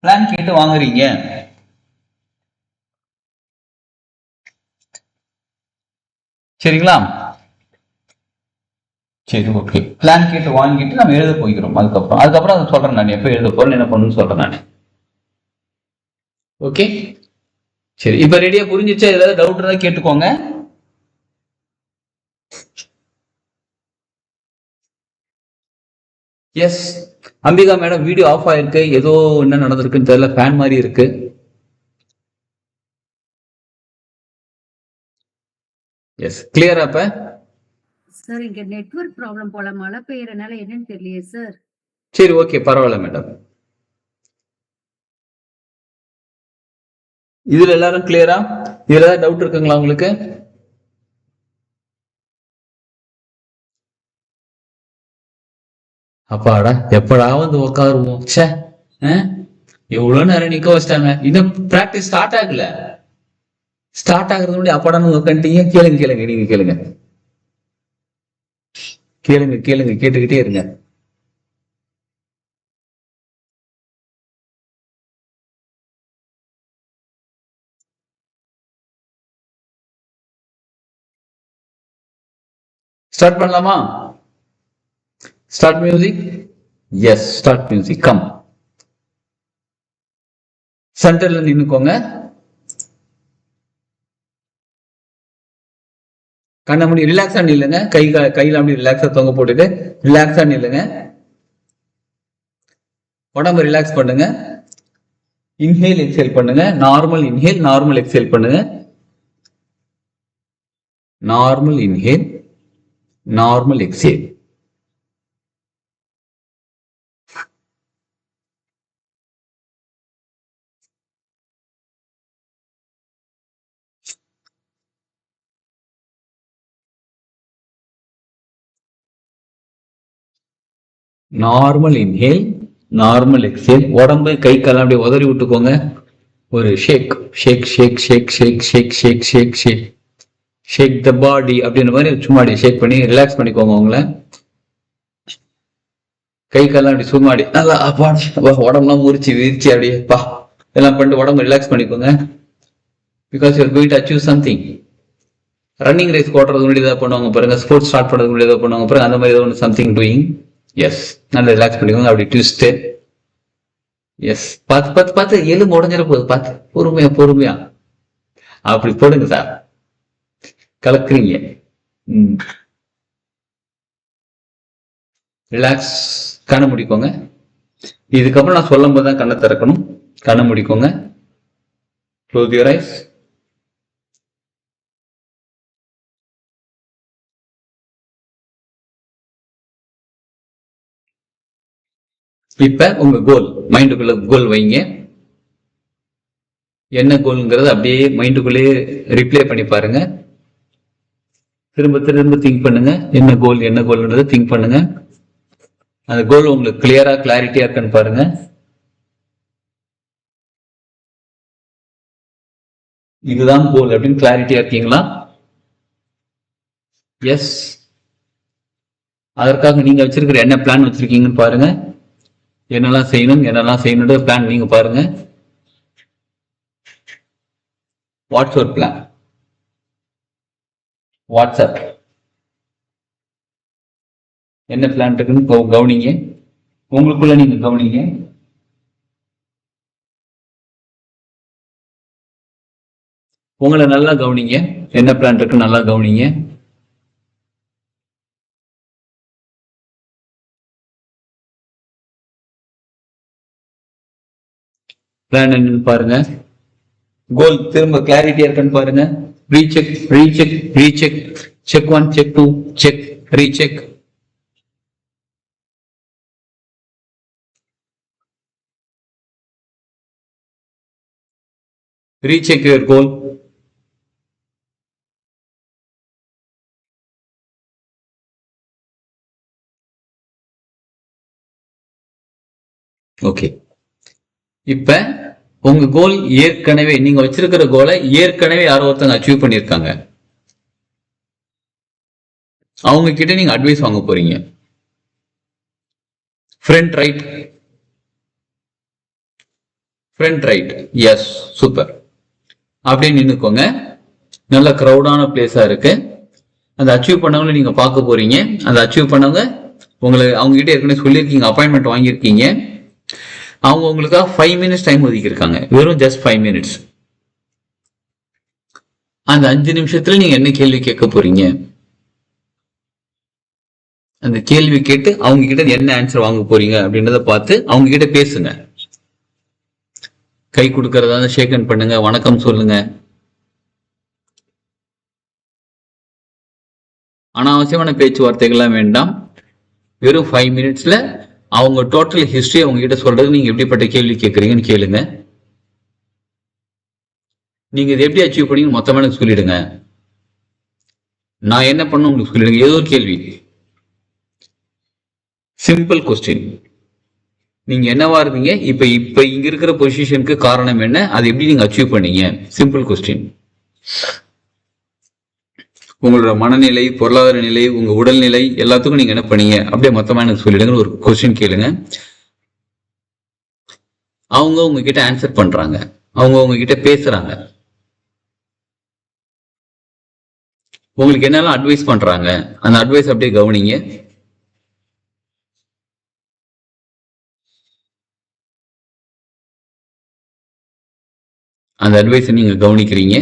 பிளான் கேட்டு வாங்குறீங்க. சரிங்களா? சரி, ஓகே. பிளான் கேட்டு வாங்கிட்டு நம்ம எழுத போய்க்கிறோம். அதுக்கப்புறம் அதை சொல்றேன் நான் எப்ப எழுத போறேன் என்ன பண்ணணும்னு சொல்றேன் நான். ஓகே, சரி. இப்ப ரெடியா புரிஞ்சிச்சா? ஏதாவது டவுட் இருந்தா கேட்டுக்கோங்க. Yes, Ambika madam video off ஆயிருக்கு. ஏதோ என்ன நடந்திருக்குன்னு தெரியல, ஃபேன் மாதிரி இருக்கு. எஸ், கிளியரா? அப்ப சார் இங்க நெட்வொர்க் ப்ராப்ளம் போல, மழை பெய்யறனால என்னன்னு தெரியலையே சார். சரி, ஓகே, பரவாயில்ல மேடம். இதுல எல்லாரும் கிளியரா? இதுல ஏதாவது டவுட் இருக்குங்களா உங்களுக்கு? அப்பாடா, எப்படா வந்து உட்காருவோம். எவ்வளவு நேரம் நிக்க வச்சிட்டாங்க. இன்னும் பிராக்டிஸ் ஸ்டார்ட் ஆகல. ஸ்டார்ட் ஆகுறது முன்னாடி அப்பாடான்னு உட்காந்துட்டீங்க. கேளுங்க கேளுங்க, நீங்க கேளுங்க கேளுங்க கேளுங்க, கேட்டுக்கிட்டே இருங்க. ஸ்டார்ட் பண்ணலாமா? Start music. Yes, start music. Come. சென்டர்ல நின்னுக்கோங்க. கண்ண மூடி ரிலாக்ஸா நில்லுங்க. கையில அப்படி ரிலாக்ஸா தொங்க போட்டுட்டு ரிலாக்ஸா நில்லுங்க. உடம்பு ரிலாக்ஸ் பண்ணுங்க. இன்ஹேல் எக்ஸேல் பண்ணுங்க. நார்மல் இன்ஹேல், நார்மல் எக்ஸேல் பண்ணுங்க. Normal inhale, normal exhale. Normal inhale, normal exhale. உடம்பு கை கால் அப்படியே உதறி விட்டுக்கோங்க. ஒரு ஷேக் ஷேக் ஷேக் ஷேக் ஷேக் ஷேக் ஷேக் ஷேக் ஷேக் ஷேக் த பாடி அப்படின்ற மாதிரி சும்மா ஷேக் பண்ணி ரிலாக்ஸ் பண்ணிக்கோங்க. உங்களை கை கால்லாம் அப்படி சும்மாடி நல்லா உடம்புலாம் முறிச்சு விரிச்சு அப்படியே எல்லாம் பண்ணிட்டு உடம்பு ரிலாக்ஸ் பண்ணிக்கோங்க. Because your going to achieve something. Running race ஓட்டுறது முன்னாடி ஏதாவது பண்ணுவாங்க பாருங்க, ஸ்போர்ட்ஸ் ஸ்டார்ட் பண்ணுறது முன்னாடி ஏதாவது பண்ணுவாங்க பாருங்க, அந்த மாதிரி ஏதோ ஒன்று சம்திங் டூயிங். எஸ், நல்லா ரிலாக்ஸ் பண்ணிக்கோங்க. அப்படி ட்விஸ்ட். எஸ், பார்த்து எலும்பு உடஞ்சிட போகுது. பார்த்து பொறுமையா அப்படி போடுங்க சார். கலக்குறீங்க. ரிலாக்ஸ். கண்ணை முடிக்கோங்க. இதுக்கப்புறம் நான் சொல்லும் போது தான் கண்ணை திறக்கணும். கண்ணை முடிக்கோங்க. Close your eyes. இப்ப உங்க கோல் மைண்டுக்குள்ள கோல் வைங்க. என்ன கோல்ங்கிறது அப்படியே மைண்டுக்குள்ளேயே ரிப்ளே பண்ணி பாருங்க. திரும்ப திரும்ப திங்க் பண்ணுங்க. என்ன கோல்ன்றதை திங்க் பண்ணுங்க. அந்த கோல் உங்களுக்கு கிளியரா கிளாரிட்டியா இருக்குன்னு பாருங்க. இதுதான் கோல் அப்படின்னு கிளாரிட்டியா இருக்கீங்களா? எஸ். அதற்காக நீங்க வச்சிருக்கிற என்ன பிளான் வச்சிருக்கீங்கன்னு பாருங்க. என்னெல்லாம் செய்யணும் பிளான் நீங்க பாருங்க. Watts your plan? வாட்ஸ்அப் என்ன பிளான் இருக்குன்னு கவனிங்க. உங்களுக்குள்ள நீங்க கவனிங்க. உங்களை நல்லா கவனிங்க. என்ன பிளான் இருக்கு நல்லா கவனிங்க. பிளான் என்னன்னு பாருங்க. கோல் திரும்ப கிளாரிட்டியா இருக்கான்னு பாருங்க. Recheck recheck recheck. Check 1 check 2 check recheck. Recheck your goal. Okay. இப்ப உங்க கோல் ஏற்கனவே நீங்க வச்சிருக்கிற கோலை ஏற்கனவே யாரோ ஒருத்தங்க அச்சீவ் பண்ணிருக்காங்க. அவங்க கிட்ட நீங்க அட்வைஸ் வாங்க போறீங்க. Front right. Front right. Yes, super. அப்படியே நின்னுக்கோங்க. நல்ல கிரௌடான பிளேஸா இருக்கு. அந்த அச்சீவ் பண்ணவங்களை நீங்க பார்க்க போறீங்க. அந்த அச்சீவ் பண்ணவங்க அவங்க கிட்ட ஏற்கனவே சொல்லியிருக்கீங்க, அப்பாயின்மெண்ட் வாங்கியிருக்கீங்க. அவங்க உங்களுக்காக 5 minutes டைம் ஒதுக்கியிருக்காங்க. வெறும் ஜஸ்ட் 5 minutes. அந்த 5 நிமிஷத்துல நீங்க என்ன கேள்வி கேட்க போறீங்க? அந்த கேள்வி கேட்டு அவங்க கிட்ட என்ன ஆன்சர் வாங்க போறீங்க அப்படின்றத பார்த்து அவங்க கிட்ட பேசுங்க. கை கொடுக்கறதா ஷேக் ஹேண்ட் பண்ணுங்க, வணக்கம் சொல்லுங்க. அனாவசியமான பேச்சுவார்த்தைகள்லாம் வேண்டாம். வெறும் 5 minutesல அவங்க டோட்டல் ஹிஸ்டரி அவங்க கிட்ட சொல்றது, நீங்க எப்படிப்பட்ட கேள்வி கேட்கறீங்கன்னு கேளுங்க. நீங்க இதை எப்படி அச்சீவ் பண்ணீங்க மொத்தமா எனக்கு சொல்லிடுங்க. நான் என்ன பண்ண உங்களுக்கு சொல்லிடுங்க. ஏதோ ஒரு கேள்வி, சிம்பிள் கொஸ்டின். நீங்க என்னவா இருந்தீங்க, இப்ப இங்க இருக்கிற பொசிஷனுக்கு காரணம் என்ன, அதை எப்படி நீங்க அச்சீவ் பண்ணீங்க? Simple question. உங்களோட மனநிலை, பொருளாதார நிலை, உங்க உடல்நிலை எல்லாத்துக்கும் நீங்க என்ன பண்ணீங்க அப்படியே மொத்தமா எனக்கு சொல்லிடுங்க. ஒரு கொஸ்டின் கேளுங்க. அவங்க உங்ககிட்ட ஆன்சர் பண்றாங்க, அவங்க உங்ககிட்ட பேசுறாங்க. உங்களுக்கு என்னெல்லாம் அட்வைஸ் பண்றாங்க, அந்த அட்வைஸ் அப்படியே கவனிங்க. அந்த அட்வைஸை நீங்க கவனிக்கிறீங்க.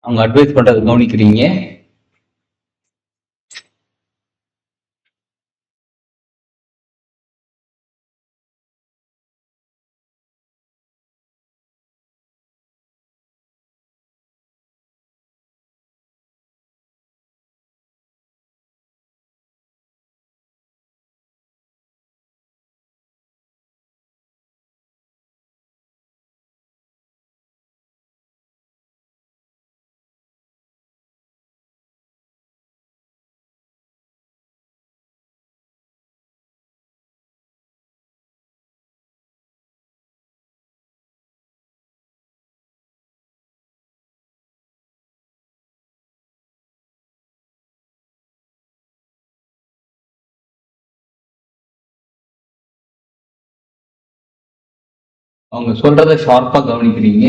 அவங்க அட்வைஸ் பண்றது கவனிக்கிறீங்க. அவங்க சொல்றத ஷார்ப்பா கவனிக்கிறீங்க.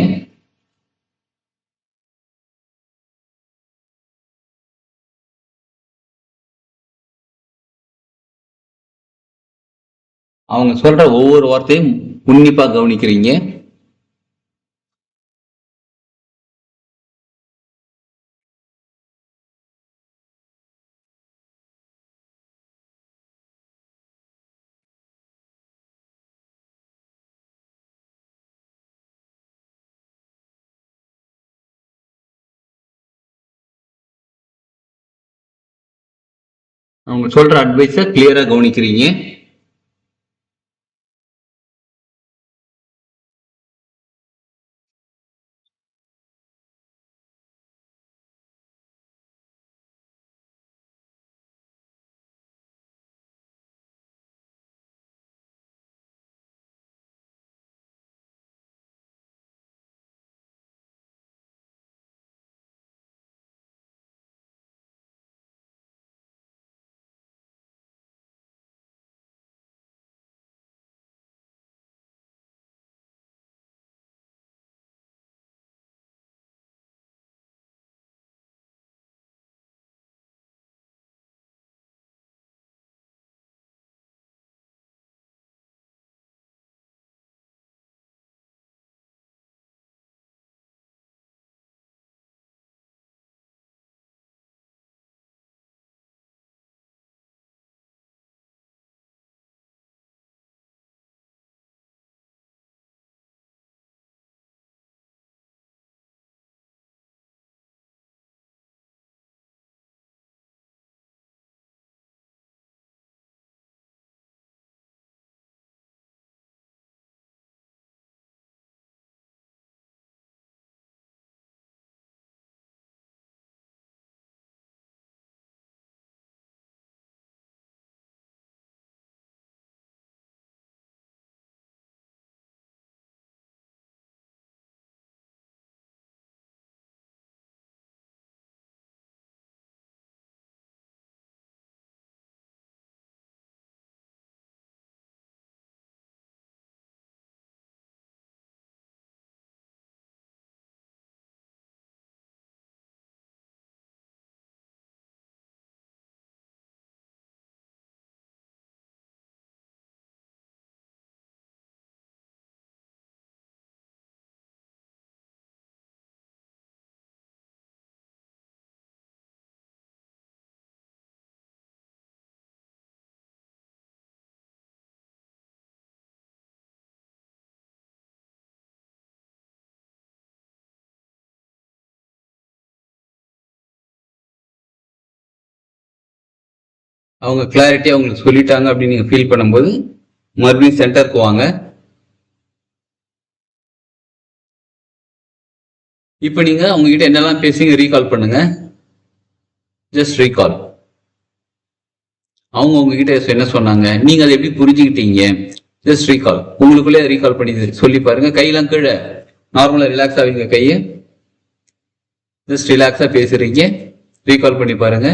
அவங்க சொல்ற ஒவ்வொரு வார்த்தையும் உன்னிப்பா கவனிக்கிறீங்க. அவங்க சொல்ற அட்வைஸ கிளியரா கவனிக்கிறீங்க. அவங்க கிளாரிட்டியா உங்களுக்கு சொல்லிட்டாங்க அப்படின்னு நீங்க ஃபீல் பண்ணும்போது மறுபடியும் சென்டருக்கு வாங்க. இப்ப நீங்க அவங்க கிட்ட என்னெல்லாம் பேசுங்க ரீகால் பண்ணுங்க. Just recall. அவங்க உங்ககிட்ட என்ன சொன்னாங்க, நீங்க அதை எப்படி புரிஞ்சுக்கிட்டீங்க, ஜஸ்ட் ரீகால். உங்களுக்குள்ளே ரீகால் பண்ணி சொல்லி பாருங்க. கையெல்லாம் கீழே நார்மலா ரிலாக்ஸ் ஆவீங்க. கையை ஜஸ்ட் ரிலாக்ஸா பேசுறீங்க. ரீகால் பண்ணி பாருங்க.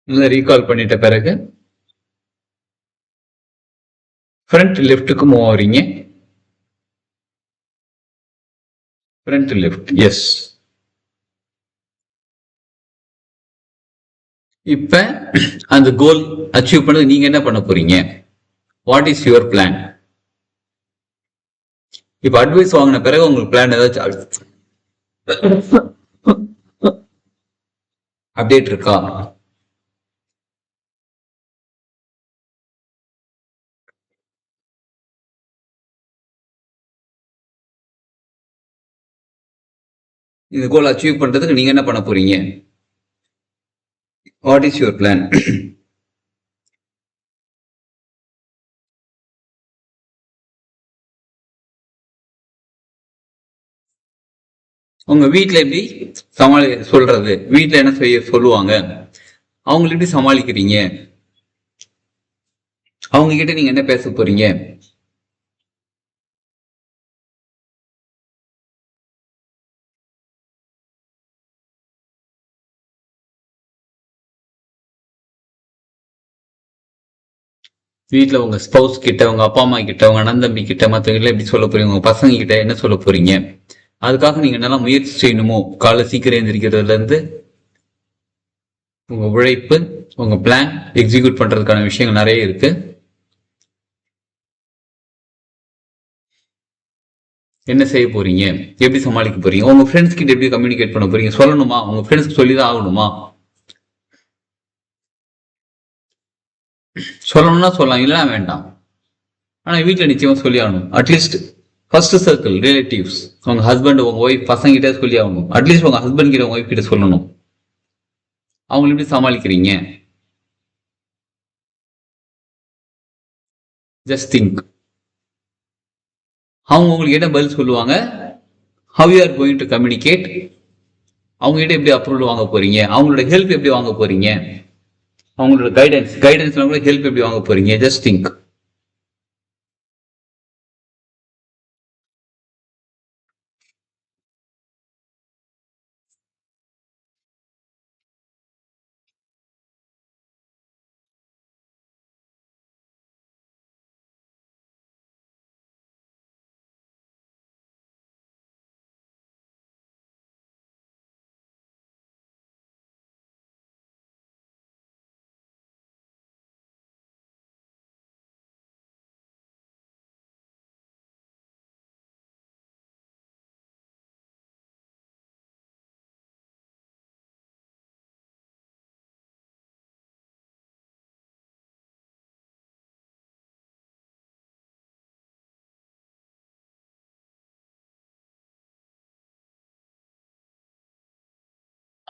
நல்லா ரீகால் பண்ணிட்ட பிறகு ஃப்ரண்ட் லெஃப்ட்டுக்கு மூவ் ஆகுறீங்க. Front left, yes. இப்ப அந்த கோல் அச்சீவ் பண்ணது நீங்க என்ன பண்ண போறீங்க? What is your plan? இப்ப அட்வைஸ் வாங்கின பிறகு உங்களுக்கு பிளான் ஏதாச்சும் அப்டேட் இருக்கா? இந்த கோல் அச்சீவ் பண்றதுக்கு நீங்க என்ன பண்ண போறீங்க? What is your plan? உங்க வீட்டுல எப்படி சொல்றது? வீட்டுல என்ன செய்ய சொல்லுவாங்க, அவங்களை எப்படி சமாளிக்கிறீங்க? அவங்க கிட்ட நீங்க என்ன பேச போறீங்க? வீட்டுல உங்க ஸ்பௌஸ் கிட்ட, உங்க அப்பா அம்மா கிட்ட, உங்க அண்ணன் தம்பி கிட்ட, மற்றவங்க எப்படி சொல்ல போறீங்க? உங்க பசங்க கிட்ட என்ன சொல்ல போறீங்க? அதுக்காக நீங்க என்னெல்லாம் முயற்சி செய்யணுமோ, காலை சீக்கிரம் எந்திரிக்கிறதுல இருந்து உங்க உழைப்பு, உங்க பிளான் எக்ஸிக்யூட் பண்றதுக்கான விஷயங்கள் நிறைய இருக்கு. என்ன செய்ய போறீங்க? எப்படி சமாளிக்க போறீங்க? உங்க ஃப்ரெண்ட்ஸ் கிட்ட எப்படி கம்யூனிகேட் பண்ண போறீங்க? சொல்லணுமா? உங்க ஃப்ரெண்ட்ஸ்க்கு சொல்லிதான் ஆகணுமா? சொல்லணும்னா சொல்லலாம், இல்லைன்னா வேண்டாம். ஆனா வீட்டுல நிச்சயமா சொல்லி ஆகணும். அட்லீஸ்ட் ஃபர்ஸ்ட் சர்க்கிள் ரிலேட்டிவ்ஸ், உங்க ஹஸ்பண்ட், உங்க ஒய்ஃப், பசங்க கிட்ட சொல்லி ஆகணும். அட்லீஸ்ட் உங்க ஹஸ்பண்ட் கிட்ட, உங்க ஒய்ஃப் கிட்ட சொல்லணும். அவங்களை எப்படி சமாளிக்கிறீங்க? Just think. அவங்க உங்களுக்கு என்ன பதில் சொல்லுவாங்க? How you are going to communicate? அவங்க கிட்ட எப்படி அப்ரூவல் வாங்க போறீங்க? அவங்களோட ஹெல்ப் எப்படி வாங்க போறீங்க? அவங்களோட கைடன்ஸ்ல கூட ஹெல்ப் எப்படி வாங்க போறீங்க? Just think.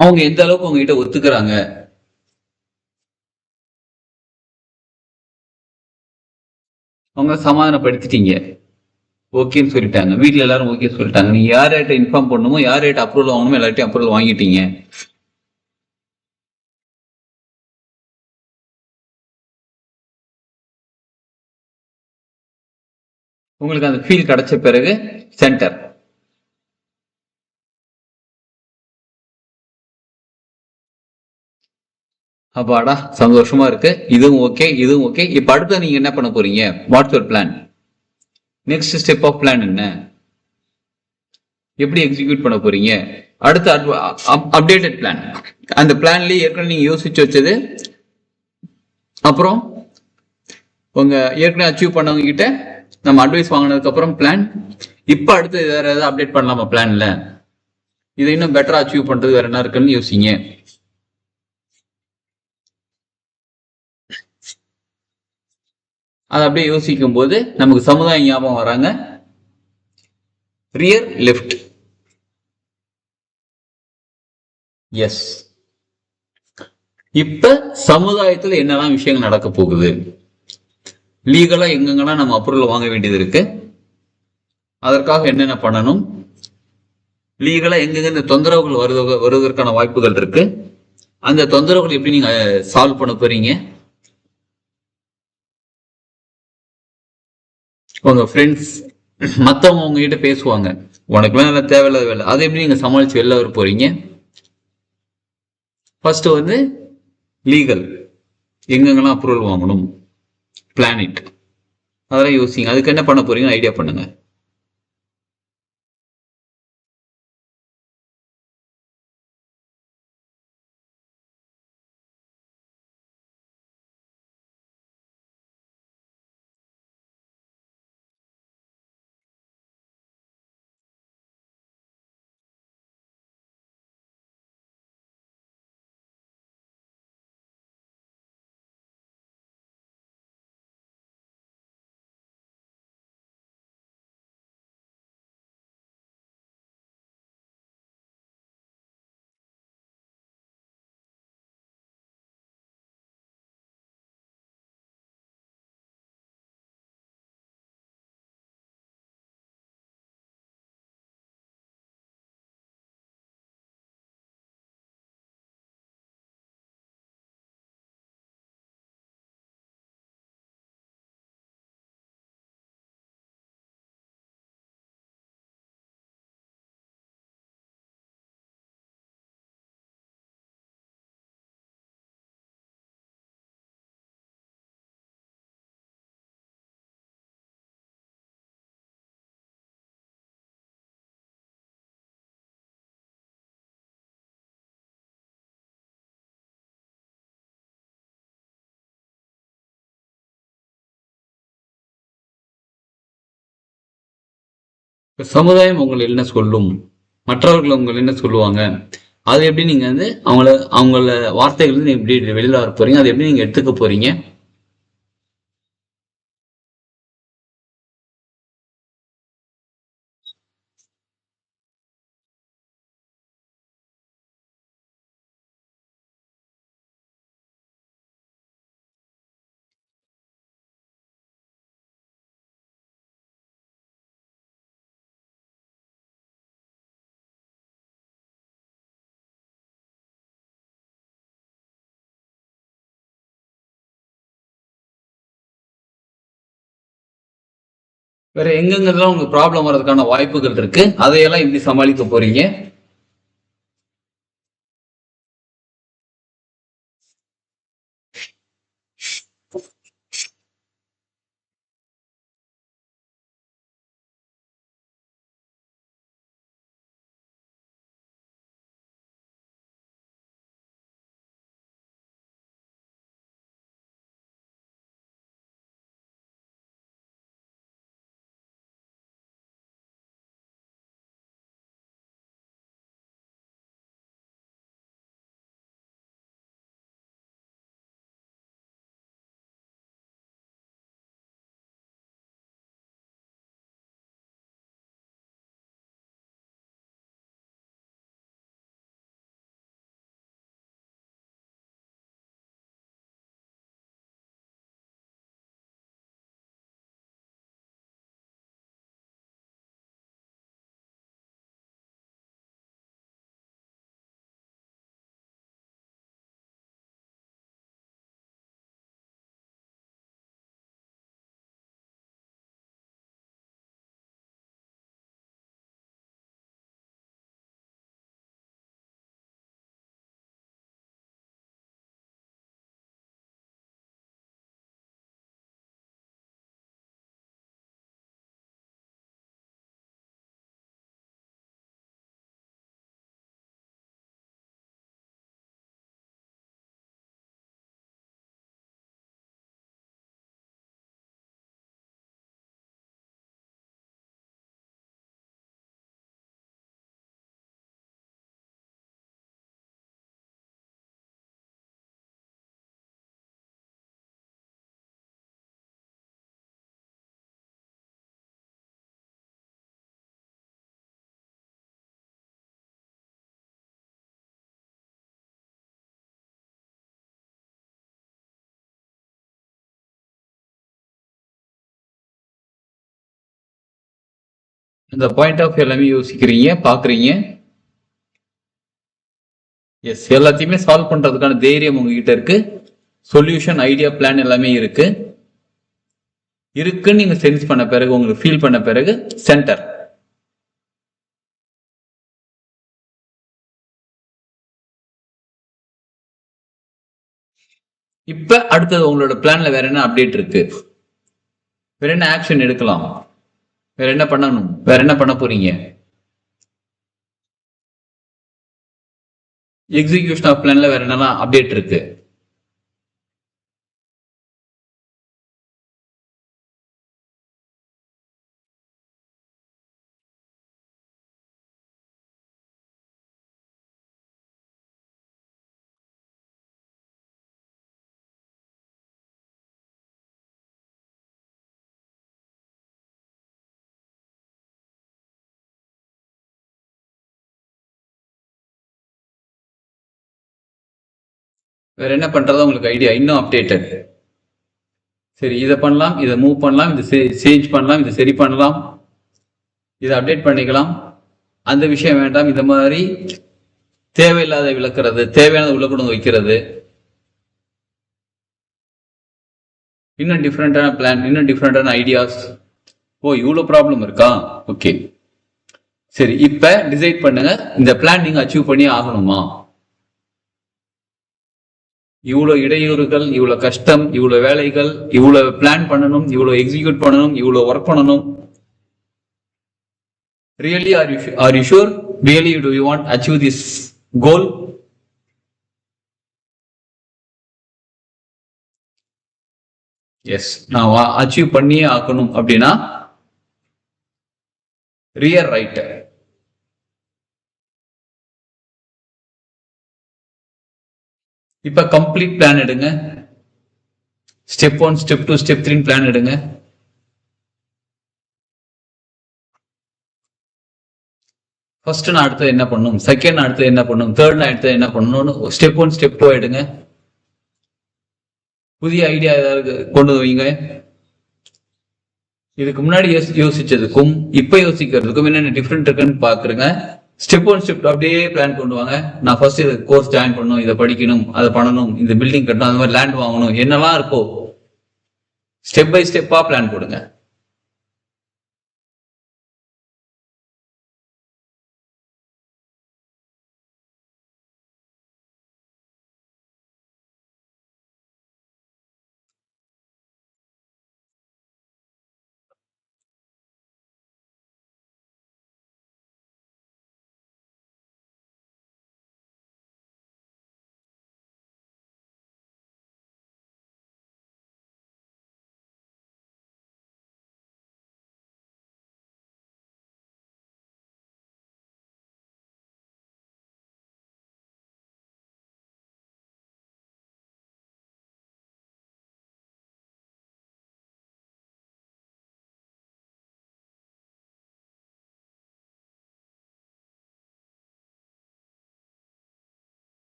அவங்க எந்த அளவுக்கு உங்ககிட்ட ஒத்துக்கிறாங்க? அவங்க சமாதானப்படுத்திட்டீங்க, ஓகேன்னு சொல்லிட்டாங்க, வீட்டுல எல்லாரும் ஓகே சொல்லிட்டாங்க. நீங்க யார்கிட்ட இன்ஃபார்ம் பண்ணுமோ, யார்கிட்ட அப்ரூவல் வாங்கணுமோ எல்லார்ட்டையும் அப்ரூவல் வாங்கிட்டீங்க. உங்களுக்கு அந்த ஃபீல் கிடைச்ச பிறகு சென்டர். அப்பாடா சந்தோஷமா இருக்கு, இதுவும் ஓகே, இதுவும் ஓகே. இப்ப அடுத்து நீங்க என்ன பண்ண போறீங்க? What's your plan? Next step of plan என்ன? எப்படி எக்ஸிக்யூட் பண்ண போறீங்க? அடுத்து அப்டேட்டட் பிளான். அந்த பிளான்லயே ஏற்கனவே நீங்க யோசிச்சு வச்சது, அப்புறம் உங்க ஏற்கனவே அச்சீவ் பண்ணவங்க கிட்ட நம்ம அட்வைஸ் வாங்கினதுக்கு அப்புறம் பிளான். இப்ப அடுத்து வேற ஏதாவது அப்டேட் பண்ணலாமா பிளான்ல? இதை இன்னும் பெட்டரா அச்சீவ் பண்றது வேற என்ன இருக்குன்னு யோசிங்க. அதை அப்படியே யோசிக்கும் போது நமக்கு சமுதாயம் ஞாபகம் வராங்க. Rear left, yes. இப்ப சமுதாயத்துல என்னெல்லாம் விஷயங்கள் நடக்க போகுது? லீகலா எங்கெங்கெல்லாம் நம்ம அப்ரூவல் வாங்க வேண்டியது இருக்கு, அதற்காக என்னென்ன பண்ணணும்? லீகலா எங்கெங்க இந்த தொந்தரவுகள் வருவதற்கான வாய்ப்புகள் இருக்கு, அந்த தொந்தரவுகள் எப்படி நீங்க சால்வ் பண்ண போறீங்க? உங்க ஃப்ரெண்ட்ஸ், மத்தவங்க உங்ககிட்ட பேசுவாங்க, உனக்கு வேலை தேவையில்லாத வேலை, அதை எப்படி நீங்க சமாளிச்சு வெளில வர போறீங்க? ஃபர்ஸ்ட் வந்து லீகல், எங்கெங்கெல்லாம் அப்ரூவல் வாங்கணும், பிளானிட், அதெல்லாம் யோசிங்க. அதுக்கு என்ன பண்ண போறீங்கன்னு ஐடியா பண்ணுங்க. சமுதாயம் உங்களை என்ன சொல்லும், மற்றவர்கள் உங்களை என்ன சொல்லுவாங்க, அது எப்படி நீங்க வந்து அவங்கள வார்த்தைகள் நீங்க எப்படி வெளியில வர போறீங்க, அதை எப்படி நீங்க எடுத்துக்க போறீங்க. வேற எங்கெங்கெல்லாம் உங்க ப்ராப்ளம் வர்றதுக்கான வாய்ப்புகள் இருக்கு, அதையெல்லாம் எப்படி சமாளிக்க போறீங்க. இந்த பாயிண்ட் ஆஃப் எல்லாமே யோசிக்கிறீங்க, பாக்குறீங்க. எஸ், எல்லாத்தையுமே சால்வ் பண்றதுக்கான தைரியம் உங்ககிட்ட இருக்கு. சொல்யூஷன், ஐடியா, பிளான் எல்லாமே இருக்குன்னு நீங்க சென்ஸ் பண்ண பிறகு, உங்களுக்கு ஃபீல் பண்ண பிறகு சென்டர். இப்ப அடுத்தது உங்களோட பிளான்ல வேற என்ன அப்டேட் இருக்கு, வேற என்ன ஆக்ஷன் எடுக்கலாம், வேற என்ன பண்ணணும், வேற என்ன பண்ண போறீங்க? எக்ஸிகியூஷன் ஆஃப் பிளான்ல வேற என்னலாம் அப்டேட் இருக்கு? வேற என்ன பண்றதா உங்களுக்கு ஐடியா இன்னும் அப்டேட்டட்? சரி, இதை பண்ணலாம், இதை மூவ் பண்ணலாம், இது சேஞ்ச் பண்ணலாம், இது சரி பண்ணலாம், இதை அப்டேட் பண்ணிக்கலாம், அந்த விஷயம் வேண்டாம், இந்த மாதிரி தேவையில்லாத விளக்குறது, தேவையானது உள்ள கொண்டு வைக்கிறது, இன்னும் டிஃப்ரெண்டான பிளான், இன்னும் டிஃப்ரெண்டான ஐடியாஸ். ஓ, இவ்வளவு ப்ராப்ளம் இருக்கா? ஓகே, சரி, இப்ப டிசைட் பண்ணுங்க, இந்த பிளான் நீங்க அச்சீவ் பண்ணி ஆகணுமா? இவ்வளவு இடையூறுகள், இவ்வளவு கஷ்டம், இவ்வளவு வேலைகள், இவ்வளவு பிளான் பண்ணணும், இவ்வளவு எக்ஸிக்யூட் பண்ணணும், இவ்வளவு ஒர்க் பண்ணணும். Really, are you sure? Really, do you want to achieve this goal? Yes, நான் அச்சீவ் பண்ணியே ஆகணும் அப்படின்னா ரியர் ரைட். இப்ப கம்ப்ளீட் பிளான் எடுங்க. ஸ்டெப் 1, ஸ்டெப் 2, ஸ்டெப் 3 பிளான் எடுங்க. ஃபர்ஸ்ட் நான் அடுத்து என்ன பண்ணணும், செகண்ட் நான் அடுத்து என்ன பண்ணணும், தேர்ட் நான் அடுத்து என்ன பண்ணணும்னு ஸ்டெப் 1, ஸ்டெப் 2 எடுங்க. புதிய ஐடியா ஏதாவது கொண்டு வைங்க. இதுக்கு முன்னாடி யோசிச்சதுக்கும் இப்ப யோசிக்கிறதுக்கும் என்னென்ன டிஃப்ரெண்ட் இருக்குன்னு பாக்குறேங்க. ஸ்டெப் 1, ஸ்டெப் 2 அப்படியே பிளான் கொண்டு வாங்க. நான் ஃபர்ஸ்ட் இது கோர்ஸ் ஜாயின் பண்ணணும், இதை படிக்கணும், அதை பண்ணணும், இந்த பில்டிங் கட்டணும், அந்த மாதிரி லேண்ட் வாங்கணும், என்னெல்லாம் இருக்கோ ஸ்டெப் பை ஸ்டெப்பா பிளான் போடுங்க.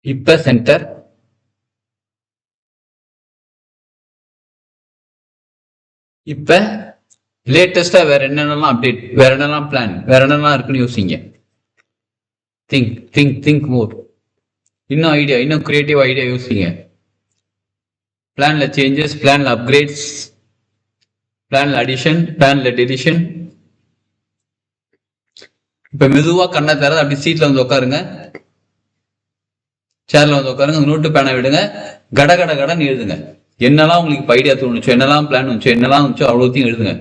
இப்ப சென்டர். இப்ப லேட்டஸ்டா வேற என்னென்னலாம் அப்டேட், வேற என்னெல்லாம் பிளான், வேற என்னெல்லாம் இருக்குன்னு யோசிங்க. Think think think more. இன்னும் ஐடியா, இன்னும் கிரியேட்டிவ் ஐடியா யோசிங்க. பிளான்ல சேஞ்சஸ், பிளான்ல அப்கிரேட்ஸ், பிளான்ல அடிஷன், பிளான்ல டெலிஷன். இப்ப மெதுவா கண்ணை தர அப்படி சீட்ல வந்து உட்காருங்க, சேர்ல வந்து உட்காருங்க, நோட்டு பேனை விடுங்க, கட கட கடன்னு எழுதுங்க. என்னெல்லாம் உங்களுக்கு இப்ப ஐடியா தோணுச்சோ, என்னெல்லாம் பிளான் வந்துச்சோ, என்னெல்லாம் வந்துச்சோ அவ்வளோத்தையும் எழுதுங்க.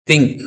திங்க்.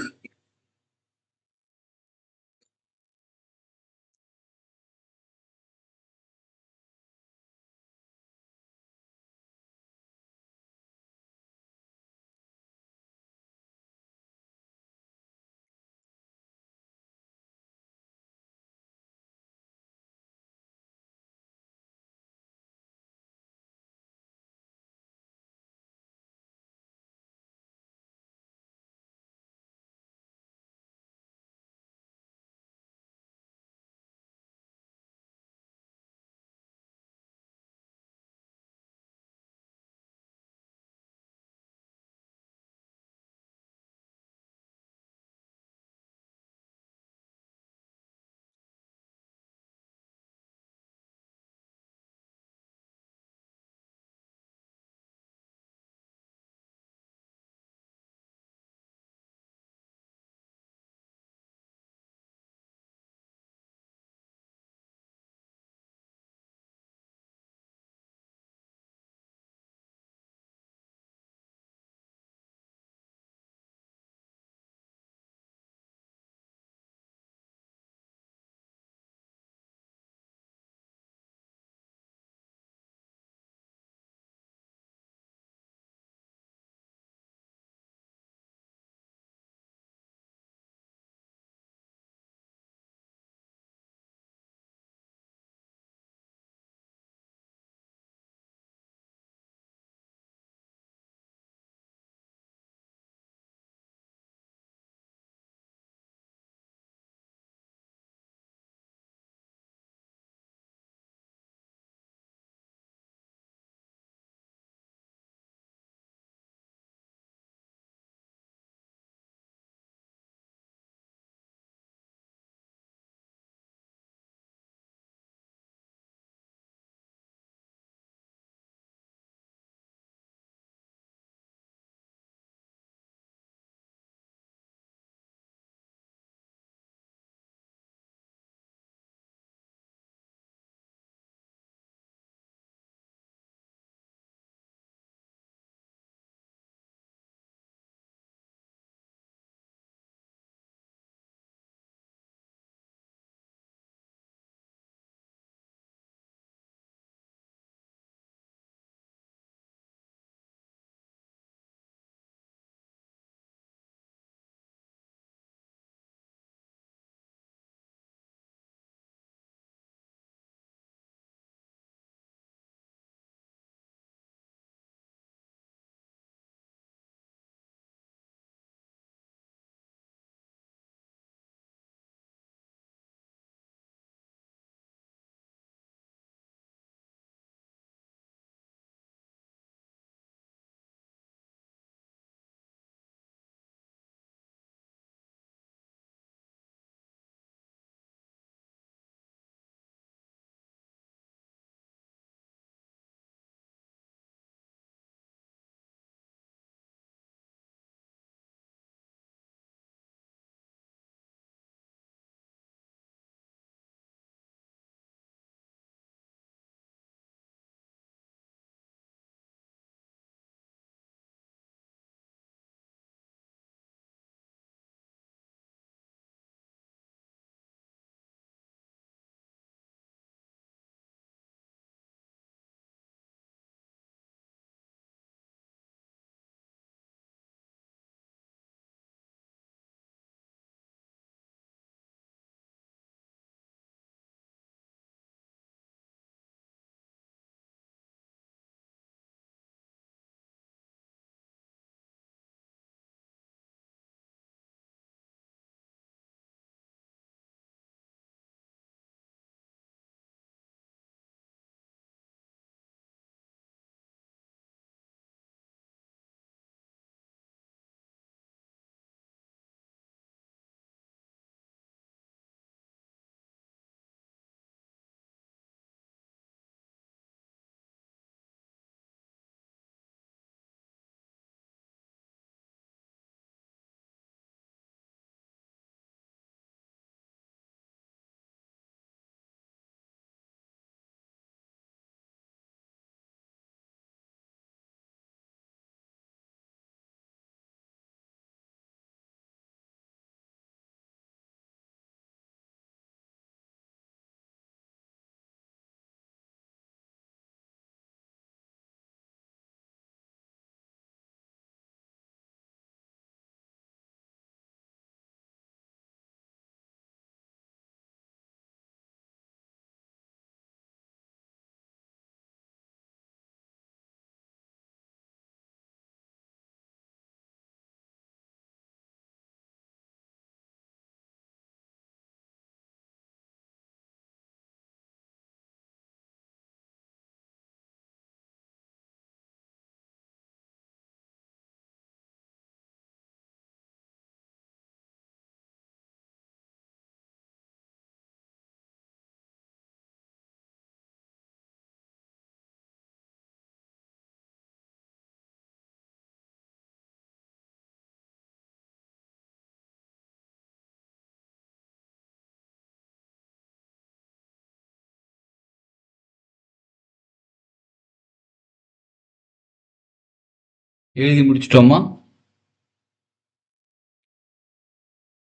எழுதி முடிச்சிட்டோமா?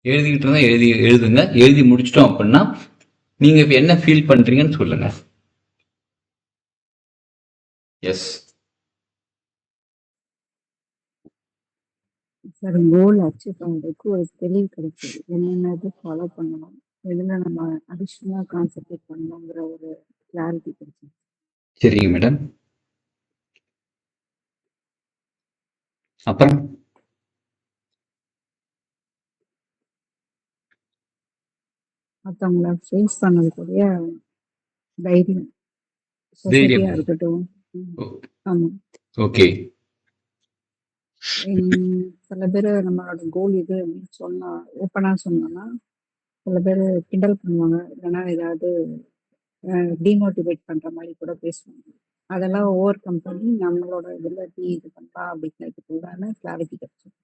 எழுதிக்கிட்டு இருந்தா எழுதுங்க. எழுதி முடிச்சிட்டோம் அப்படின்னா நீங்க இப்ப என்ன ஃபீல் பண்றீங்கன்னு சொல்லுங்க. எஸ். சார் கோல் அச்சீவ் பண்றதுக்கு ஒரு தெளிவு கிடைச்சது. என்னென்னது ஃபாலோ பண்ணணும், எதுல நம்ம அடிஷனலா கான்சென்ட்ரேட் பண்ணணுங்கிற ஒரு கிளாரிட்டி கிடைச்சது. சரிங்க மேடம். அப்புறம் மற்றவங்கள ஃபேஸ் பண்ணக்கூடிய தைரியம், சொசைட்டியா தைரியம். இருக்கட்டும். ஆமா. ஓகே. சில பேர் நம்மளோட கோல் இது அப்படின்னு சொன்னா, ஓப்பனா சொன்னோம்னா சில பேர் கிண்டல் பண்ணுவாங்க, இல்லைன்னா ஏதாவது டிமோட்டிவேட் பண்ற மாதிரி கூட பேசுவாங்க. அதெல்லாம் ஓவர் கம் பண்ணி நம்மளோட இதுல இது பண்ணலாம் அப்படிங்கிறதுக்குள்ளான கிளாரிட்டி கிடைச்சது.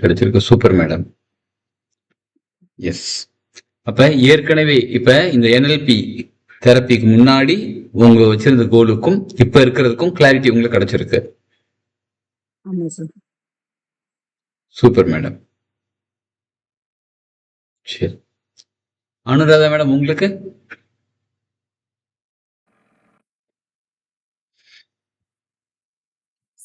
கிடைச்சிருக்கு. Super madam. எஸ். அப்ப ஏற்கனவே இப்ப இந்த NLP தெரப்பிக்கு முன்னாடி உங்க வச்சிருந்த கோலுக்கும் இப்ப இருக்கிறதுக்கும் கிளாரிட்டி உங்களுக்கு கிடைச்சிருக்கு. ஆமா சார். Super madam. சரி, அனுராதா மேடம் உங்களுக்கு?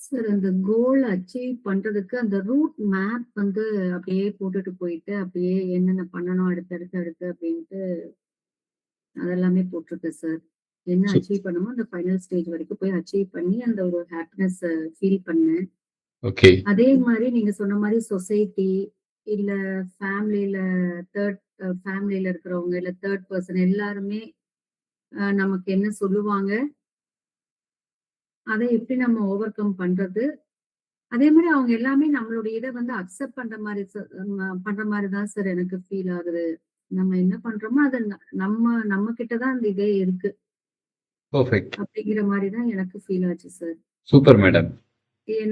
சார் அந்த கோல் அச்சீவ் பண்றதுக்கு அந்த ரூட் மேப் வந்து அப்படியே போட்டுட்டு போயிட்டு அப்படியே என்னென்ன பண்ணணும் அடுத்து அப்படின்ட்டு அதெல்லாமே போட்டிருக்கு சார். என்ன அச்சீவ் பண்ணணுமோ அந்த ஃபைனல் ஸ்டேஜ் வரைக்கும் போய் அச்சீவ் பண்ணி அந்த ஒரு ஹாப்பினஸ் ஃபீல் பண்ணேன். ஓகே. அதே மாதிரி நீங்க சொன்ன மாதிரி சொசைட்டி இல்ல ஃபேமிலியில ஃபேமிலியில இருக்கிறவங்க இல்ல தேர்ட் பர்சன் எல்லாருமே நமக்கு என்ன சொல்லுவாங்க, அதை எப்படி நம்ம ஓவர் கம் பண்றது, அதே மாதிரி அவங்க எல்லாமே நம்மளுடைய இதை வந்து அக்செப்ட் பண்ற மாதிரி தான் சார் எனக்கு ஃபீல் ஆகுது. நம்ம என்ன பண்றோமோ அது நம்ம கிட்டதான் அந்த இதே இருக்கு பெர்ஃபெக்ட். அப்படிங்கிற மாதிரி தான் எனக்கு ஃபீல் ஆச்சு சார். Super madam.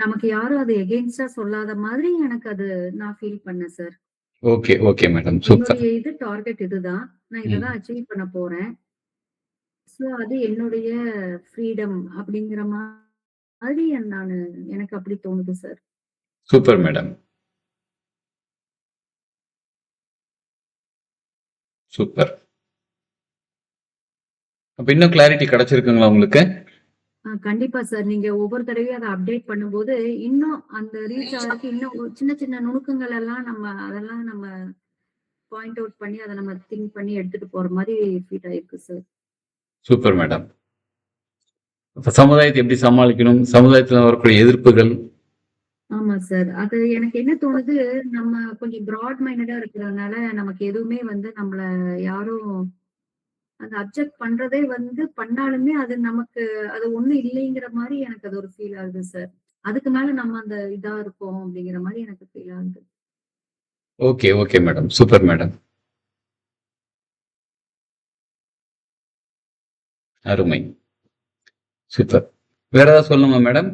நமக்கு யாரும் அது எகெயின்ஸ்டா சொல்லாத மாதிரி எனக்கு அது நான் ஃபீல் பண்ணேன் sir. Okay okay madam. Super. என்னுடைய இது டார்கெட் இதுதான், நான் இததான் அச்சீவ் பண்ண போறேன். சோ அது என்னுடைய ஃப்ரீடம் அப்படிங்கிற மாதிரி எனக்கு அப்படி தோணுது சார். Super madam. சூப்பர். அப்ப இன்னும் கிளாரிட்டி கிடைச்சிருக்குங்களா உங்களுக்கு? கண்டிப்பா சார். நீங்க ஒவ்வொரு தடவையும் அதை அப்டேட் பண்ணும்போது இன்னும் அந்த ரீச் ஆகிறதுக்கு இன்னும் சின்ன சின்ன நுணுக்கங்கள் எல்லாம் அதெல்லாம் நம்ம பாயிண்ட் அவுட் பண்ணி அதை நம்ம திங்க் பண்ணி எடுத்துட்டு போற மாதிரி ஃபீல் ஆயிருக்கு சார். Super madam. அப்ப சமுதாயத்தை எப்படி சமாளிக்கணும், சமுதாயத்துல வரக்கூடிய எதிர்ப்புகள்? ஆமா சார். அது எனக்கு என்ன தோணுது, நம்ம கொஞ்சம் பிராட் மைண்டடா இருக்கிறதுனால நமக்கு எதுவுமே வந்து நம்மள யாரும் அந்த அப்செக்ட் பண்றதே வந்து பண்ணாலுமே அது நமக்கு அது ஒண்ணும் இல்லைங்கிற மாதிரி எனக்கு அது ஒரு ஃபீல் ஆகுது சார். அதுக்கு மேல நம்ம அந்த இதா இருக்கோம் அப்படிங்கிற மாதிரி எனக்கு ஃபீல் ஆகுது. Okay okay madam. Super madam. அருமை. சூப்பர். வேற ஏதாவது சொல்லுங்க மேடம்.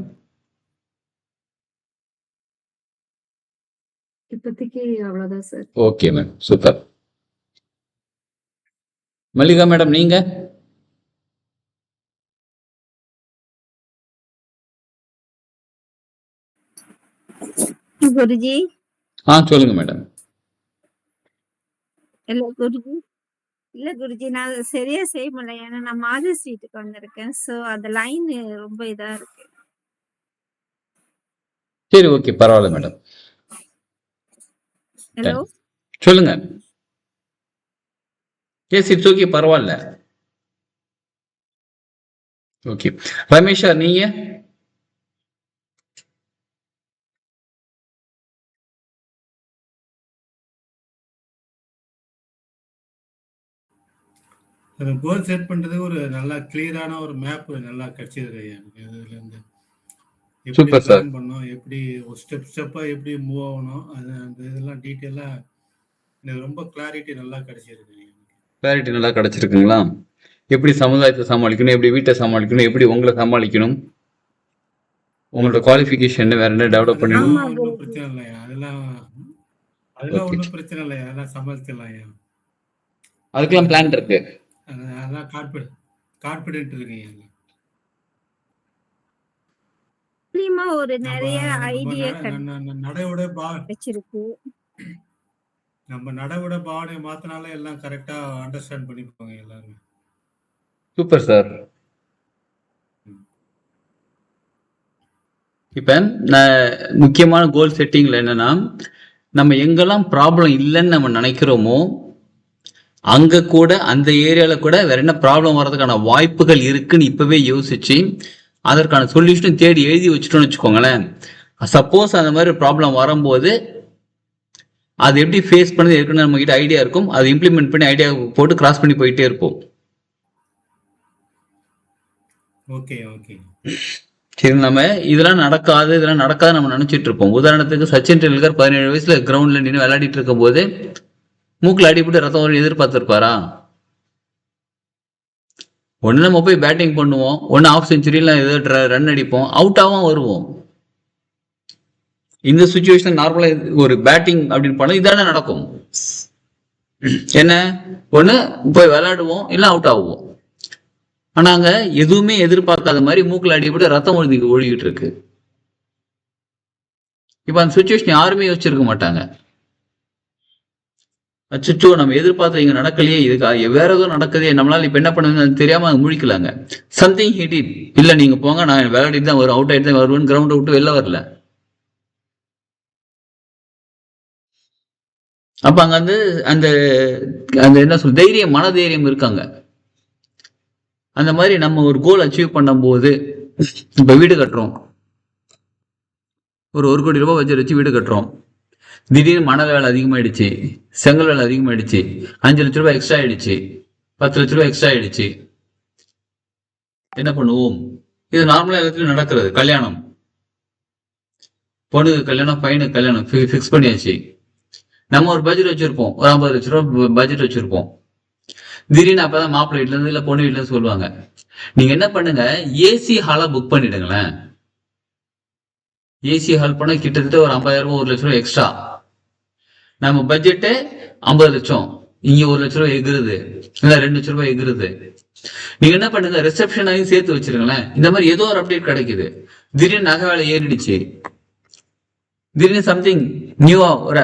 இப்போதைக்கு அவ்வளவுதான் sir. Okay madam. Super. Mallika madam நீங்க? குருஜி. சொல்லுங்க மேடம். இல்ல குருஜி, நான் சரியா செய்ய முடியல. ஏன்னா நான் மாதர் ஸ்ட்ரீட்டுக்கு வந்திருக்கேன். சோ அந்த லைன் ரொம்ப இதா இருக்கு. சரி, ஓகே, பரவாயில்ல மேடம். ஹலோ, சொல்லுங்க. எஸ், இட்ஸ் ஓகே, பரவாயில்ல. ஓகே. ரமேஷா நீங்க? கோல் செட் பண்றது ஒரு நல்லா கிளியரான ஒரு மேப் நல்லா கிடைச்சது எனக்கு. இதுல இருந்து எப்படி பிளான் பண்ணணும், எப்படி ஒரு ஸ்டெப்பா எப்படி மூவ் ஆகணும், அது அந்த இதெல்லாம் டீட்டெயிலா எனக்கு ரொம்ப கிளாரிட்டி நல்லா கிடைச்சிருக்கு. கிளாரிட்டி நல்லா கிடைச்சிருக்குங்களா? எப்படி சமுதாயத்தை சமாளிக்கணும், எப்படி வீட்டை சமாளிக்கணும், எப்படி உங்களை சமாளிக்கணும், உங்களோட குவாலிஃபிகேஷன் வேற என்ன டெவலப் பண்ணணும். ஒன்றும் பிரச்சனை இல்லையா, அதெல்லாம் ஒன்றும் பிரச்சனை இல்லையா, அதெல்லாம் சமாளிச்சிடலாம். அதுக்கெல்லாம் பிளான் இருக்கு. அதான் கான்ஃபிடென்ட் இருக்குங்க. முக்கியமா ஒரு நம்ம நிறைய நம்ம ஐடியா நடையோட கிடைச்சிருக்கு. நம்ம நடையோட பாவனையை மாத்தினாலே எல்லாம் கரெக்டா அண்டர்ஸ்டாண்ட் பண்ணிப்பாங்க எல்லாரும். Super sir. இப்ப நான் முக்கியமான கோல் செட்டிங்ல என்னன்னா, நம்ம எங்கெல்லாம் ப்ராப்ளம் இல்லைன்னு நம்ம நினைக்கிறோமோ அங்க கூட அந்த ஏரியால கூட வேற என்ன ப்ராப்ளம் வர்றதுக்கான வாய்ப்புகள் இருக்குன்னு இப்பவே யோசிச்சு அதற்கான சொல்யூஷன் தேடி எழுதி வச்சுட்டோம்னு வச்சுக்கோங்களேன். சப்போஸ் அந்த மாதிரி ப்ராப்ளம் வரும்போது அது எப்படி ஃபேஸ் பண்ணது இருக்குன்னு நம்ம கிட்ட ஐடியா இருக்கும். அதை இம்ப்ளிமெண்ட் பண்ணி ஐடியா போட்டு கிராஸ் பண்ணி போயிட்டே இருப்போம். Okay okay. சரி, நம்ம இதெல்லாம் நடக்காது நம்ம நினைச்சிட்டு இருப்போம். உதாரணத்துக்கு சச்சின் டெண்டுல்கர் 17 வயசுல கிரவுண்ட்ல நின்று விளையாடிட்டு இருக்கும் போது மூக்குல அடிபட்டு ரத்தம் வரும் எதிர்பார்த்திருப்பாரா? ஒண்ணு நம்ம போய் பேட்டிங் பண்ணுவோம், ஒன்னு ஆஃப் செஞ்சுரியில ஏதோ ரன் அடிப்போம், அவுட்டாவும் வருவோம். இந்த சுச்சுவேஷன் நார்மலா ஒரு பேட்டிங் அப்படின்னு பண்ண இதானே நடக்கும். என்ன, ஒண்ணு போய் விளையாடுவோம் இல்ல அவுட் ஆகுவோம். ஆனா அங்க எதுவுமே எதிர்பார்க்காத மாதிரி மூக்குல அடிபட்டு ரத்தம் ஒழுகிட்டு இருக்கு. இப்ப அந்த சுச்சுவேஷன் யாருமே யோசிச்சிருக்க மாட்டாங்க. அச்சோ, நம்ம எதிர்பார்த்த இங்க நடக்கலையே, இதுக்கு வேற ஏதோ நடக்குதே, நம்மளால இப்ப என்ன பண்ணுதுன்னு தெரியாம முழிக்கலாங்க. Something hit it. இல்ல நீங்க போங்க, நான் விளையாடிட்டு தான் வரும், அவுட் ஆயிட்டு தான் வருவேன், கிரவுண்டை விட்டு வெளில வரல. அப்ப அங்க வந்து அந்த அந்த என்ன சொல் தைரியம், மனதைரியம் இருக்காங்க. அந்த மாதிரி நம்ம ஒரு கோல் அச்சீவ் பண்ணும் போது, இப்ப வீடு கட்டுறோம், ஒரு 1 கோடி ரூபாய் வச்சு வீடு கட்டுறோம். திடீர்னு மணல் வேலை அதிகமாயிடுச்சு, செங்கல் வேலை அதிகமாயிடுச்சு, 5 லட்ச ரூபாய் எக்ஸ்ட்ரா ஆயிடுச்சு, 10 லட்ச ரூபாய் எக்ஸ்ட்ரா ஆயிடுச்சு. என்ன பண்ணுவோம்? இது நார்மலா எல்லாத்துலயும் நடக்கிறது. கல்யாணம், பொண்ணுக்கு கல்யாணம், பையனுக்கு கல்யாணம் ஃபிக்ஸ் பண்ணியாச்சு. நம்ம ஒரு பட்ஜெட் வச்சிருப்போம், ஒரு 50 லட்ச ரூபாய் பட்ஜெட் வச்சிருப்போம். திடீர்னு அப்பதான் மாப்பிள்ளை வீட்டுல இருந்து இல்ல பொண்ணு வீட்டுல இருந்து சொல்லுவாங்க, நீங்க என்ன பண்ணுங்க, ஏசி ஹாலா புக் பண்ணிடுங்களேன். ஏசி ஹால் பண்ண கிட்டத்தட்ட ஒரு 50,000 ரூபாய் 1 லட்ச ரூபாய் எக்ஸ்ட்ரா. நம்ம பட்ஜெட்டு 50 லட்சம், இங்க 1 லட்ச ரூபாய் எகுருது, இல்ல 2 லட்ச ரூபாய் எகுருது. நீங்க என்ன பண்ணுங்க, ரிசப்ஷனையும் சேர்த்து வச்சிருங்களேன். இந்த மாதிரி ஏதோ ஒரு அப்டேட் கிடைக்குது. திடீர்னு நகை வேலை ஏறிடுச்சு, திடீர்னு சம்திங் நியூவா ஒரு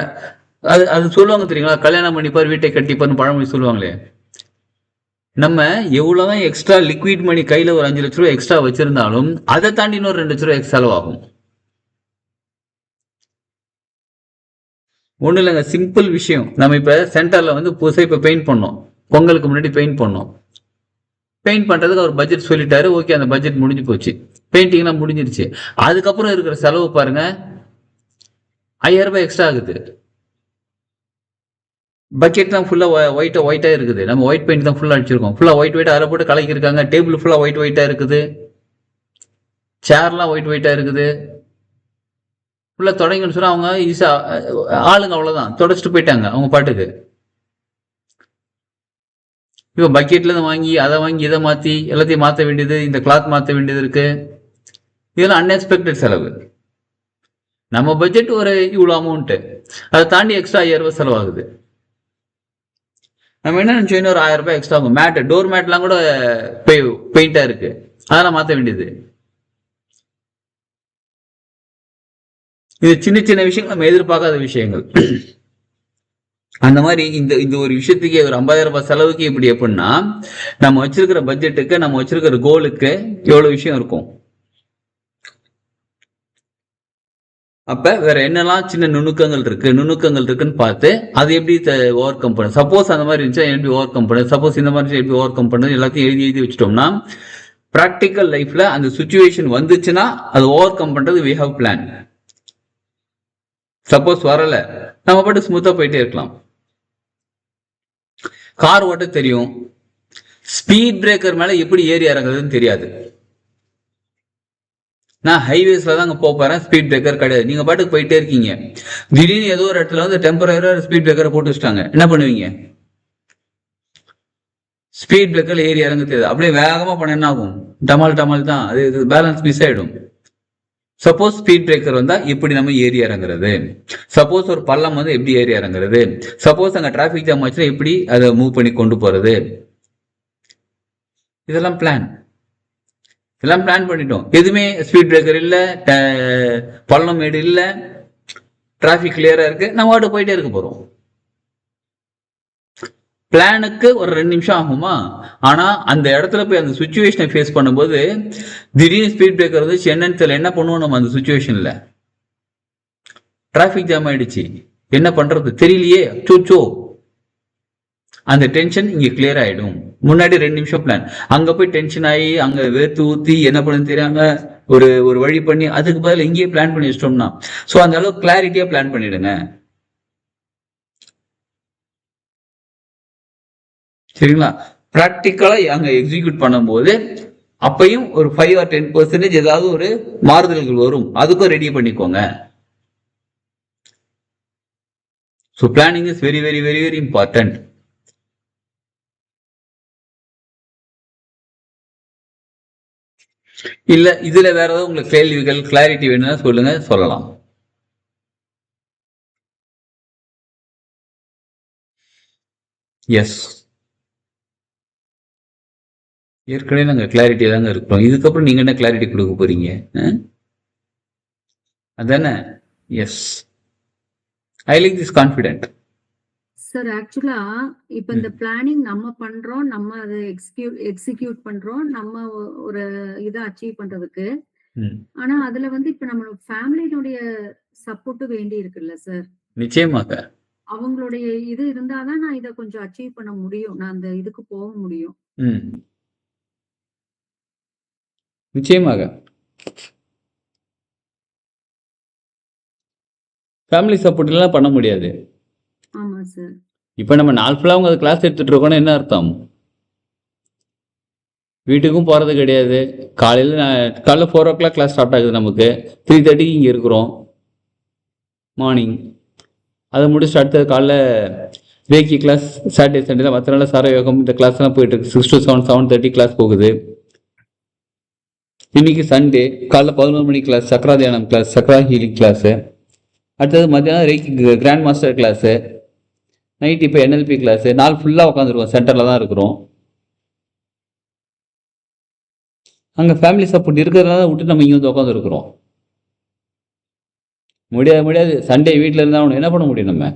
அது சொல்லுவாங்க தெரியுங்களா, கல்யாணம் பண்ணிப்பார் வீட்டை கட்டிப்பார்னு பழமொழி சொல்லுவாங்களே. நம்ம எவ்வளவுதான் எக்ஸ்ட்ரா லிக்விட் மணி கையில ஒரு 5 லட்ச ரூபாய் எக்ஸ்ட்ரா வச்சிருந்தாலும் அதை தாண்டி இன்னொரு 2 லட்ச ரூபாய் செலவாகும். ஒண்ணு இல்லைங்க, சிம்பிள் விஷயம். நம்ம இப்ப சென்டர்ல வந்து புதுசா இப்ப பெயிண்ட் பண்ணோம், பொங்கலுக்கு முன்னாடி பெயிண்ட் பண்ணோம். பெயிண்ட் பண்றதுக்கு அவர் பட்ஜெட் சொல்லிட்டாரு, ஓகே, அந்த பட்ஜெட் முடிஞ்சு போச்சு, பெயிண்டிங் எல்லாம் முடிஞ்சிருச்சு. அதுக்கப்புறம் இருக்கிற செலவு பாருங்க, 5,000 ரூபாய் எக்ஸ்ட்ரா ஆகுது. பக்கெட் தான் ஃபுல்லா ஒயிட்டா இருக்குது, நம்ம ஒயிட் பெயிண்ட் தான் ஃபுல்லா அடிச்சிருக்கோம், ஃபுல்லா ஒயிட் அதில் போட்டு கலக்கிருக்காங்க. டேபிள் ஃபுல்லா ஒயிட்டா இருக்குது, சேர்லாம் ஒயிட்டா இருக்குது. ஃபுல்லா தொடங்கின்னு சொன்னா அவங்க ஈஸியா ஆளுங்க அவ்வளவுதான் தொடச்சிட்டு போயிட்டாங்க அவங்க பாட்டுக்கு. இப்ப பக்கெட்ல இருந்து வாங்கி அதை வாங்கி இதை மாத்தி எல்லாத்தையும் மாத்த வேண்டியது, இந்த கிளாத் மாத்த வேண்டியது இருக்கு. இதெல்லாம் அன்எக்ஸ்பெக்டட் செலவு. நம்ம பட்ஜெட் ஒரு இவ்வளவு அமௌண்ட், அதை தாண்டி எக்ஸ்ட்ரா 5,000 ரூபாய் செலவாகுது. நம்ம என்ன நினைச்சோம், இன்னொரு 1,000 ரூபாய் எக்ஸ்ட்ரா ஆகும். மேட், டோர் மேட்லாம் கூட பெயிண்டா இருக்கு, அதெல்லாம் மாத்த வேண்டியது. இது சின்ன சின்ன விஷயங்கள், நம்ம எதிர்பார்க்காத விஷயங்கள். அந்த மாதிரி இந்த ஒரு விஷயத்துக்கு ஒரு 50,000 ரூபாய் செலவுக்கு இப்படி எப்படின்னா, நம்ம வச்சிருக்கிற பட்ஜெட்டுக்கு, நம்ம வச்சிருக்கிற கோலுக்கு எவ்வளவு விஷயம் இருக்கும். அப்ப வேற என்னெல்லாம் சின்ன நுணுக்கங்கள் இருக்குன்னு பார்த்து அதை எப்படி ஓவர் கம் பண்ணு. சப்போஸ் அந்த மாதிரி இருந்துச்சா எப்படி ஓவர் கம் பண்ணு, சப்போஸ் இந்த மாதிரி எப்படி ஓவர் கம் பண்ணு, எல்லாத்தையும் எழுதி வச்சுட்டோம்னா பிராக்டிக்கல் லைஃப்ல அந்த சிச்சுவேஷன் வந்துச்சுன்னா அது ஓவர் கம் பண்றது we have plan. சப்போஸ் வரல, நம்ம பாட்டு ஸ்மூத்தா போயிட்டே இருக்கலாம். கார் ஓட்ட தெரியும், ஸ்பீட் பிரேக்கர் மேல எப்படி ஏறி இறங்குறதுன்னு தெரியாது. நான் ஹைவேஸ்ல தான் அங்க போறேன், ஸ்பீட் பிரேக்கர் கிடையாது. நீங்க பாட்டுக்கு போயிட்டே இருக்கீங்க, திடீர்னு ஏதோ ஒரு இடத்துல வந்து டெம்பரரியா ஸ்பீட் பிரேக்கரை போட்டு வச்சுட்டாங்க, என்ன பண்ணுவீங்க? ஸ்பீட் பிரேக்கர் ஏறி இறங்க தெரியாது, அப்படியே வேகமா பண்ண என்ன ஆகும்? டமால் தான், அது பேலன்ஸ் மிஸ் ஆயிடும். சப்போஸ் ஸ்பீட் பிரேக்கர் வந்தா எப்படி நம்ம ஏறி இறங்குறது, சப்போஸ் ஒரு பள்ளம் வந்து எப்படி ஏறி இறங்குறது, சப்போஸ் அங்க டிராபிக் ஜாம் ஆச்சுன்னா எப்படி அதை மூவ் பண்ணி கொண்டு போறது, இதெல்லாம் பிளான். எல்லாம் பிளான் பண்ணிட்டோம். எதுவுமே ஸ்பீட் பிரேக்கர் இல்ல, பள்ளம் மேடு இல்ல, டிராபிக் கிளியரா இருக்கு, நம்ம வாட்டு போயிட்டே இருக்க போறோம். பிளானுக்கு ஒரு 2 நிமிஷம் ஆகுமா? ஆனா அந்த இடத்துல போய் அந்த சுச்சுவேஷனை ஃபேஸ் பண்ணும்போது திடீர்னு ஸ்பீட் பிரேக்கர் வந்து என்னன்னு தெரியல, என்ன பண்ணுவோம் நம்ம அந்த சுச்சுவேஷன்ல? டிராபிக் ஜாம் ஆயிடுச்சு, என்ன பண்றது தெரியலையே, சோச்சோ. அந்த டென்ஷன் இங்க கிளியர் ஆயிடும். முன்னாடி 2 நிமிஷம் பிளான், அங்க போய் டென்ஷன் ஆகி அங்க வேர்த்து ஊத்தி என்ன பண்ணு தெரியாம ஒரு வழி பண்ணி அதுக்கு பதில் இங்கேயே பிளான் பண்ணி வச்சிட்டோம்னா, சோ அந்த அளவுக்கு கிளாரிட்டியா பிளான் பண்ணிடுங்க. சரிங்களா? பிராக்டிக்கலா அங்க எக்ஸிக்யூட் பண்ணும்போது அப்பையும் ஒரு 5 or 10% ஏதாவது ஒரு மாறுதல்கள் வரும், அதுக்கும் ரெடி பண்ணிக்கோங்க. So planning is very very very very important. இல்ல இதுல வேற ஏதாவது உங்களுக்கு கேள்விகள் கிளாரிட்டி வேணும்னா சொல்லுங்க, சொல்லலாம். எஸ், ஏற்கனவே நாங்க கிளாரிட்டி தாங்க இருக்கிறோம், இதுக்கப்புறம் நீங்க என்ன கிளாரிட்டி கொடுக்க போறீங்க? அதானே? Yes, I like this confident. Sir ஆக்சுவலா இப்ப இந்த பிளானிங் நம்ம பண்றோம், நம்ம அதை எக்ஸிக்யூட் பண்றோம், நம்ம ஒரு இதை அச்சீவ் பண்றதுக்கு. ஆனா அதுல வந்து இப்ப நம்மளோட ஃபேமிலியினுடைய சப்போர்ட் வேண்டி இருக்குல்ல சார்? நிச்சயமாக அவங்களுடைய இது இருந்தாதான் நான் இதை கொஞ்சம் அச்சீவ் பண்ண முடியும், நான் அந்த இதுக்கு போக முடியும். நிச்சயமாக ஃபேமிலி சப்போர்ட் எல்லாம் பண்ண முடியாது. ஆமா சார். இப்ப நம்ம நாள் ஃபுல்லா அவங்க கிளாஸ் எடுத்துட்டு இருக்கோம்னா என்ன அர்த்தம்? வீட்டுக்கும் போறது கிடையாது. காலையில 4 o'clock கிளாஸ் ஸ்டார்ட் ஆகுது, நமக்கு 3:30 இங்க இருக்கிறோம் மார்னிங். அதை முடிச்சுட்டு அடுத்தது காலைல ரேக்கி கிளாஸ், சாட்டர்டே சண்டேல மற்ற நாள் சரயோகம், இந்த கிளாஸ் எல்லாம் போயிட்டு இருக்கு. 6 to 7, 7:30 கிளாஸ் போகுது. இன்னைக்கு சண்டே காலைல 11 மணி கிளாஸ், சக்ரா தியானம் கிளாஸ், சக்ரா ஹீலிங் கிளாஸ். அடுத்தது மத்தியானம் reiki grand master class, night இப்போ NLP கிளாஸ். நாள் ஃபுல்லா உட்காந்துருக்கோம், சென்டர்ல தான் இருக்கிறோம். அங்க ஃபேமிலி சப்போர்ட் இருக்கிறதுனால விட்டு நம்ம இங்க வந்து உட்காந்துருக்கிறோம். முடியாது. சண்டே வீட்டில் இருந்தா என்ன பண்ண முடியும் நம்ம?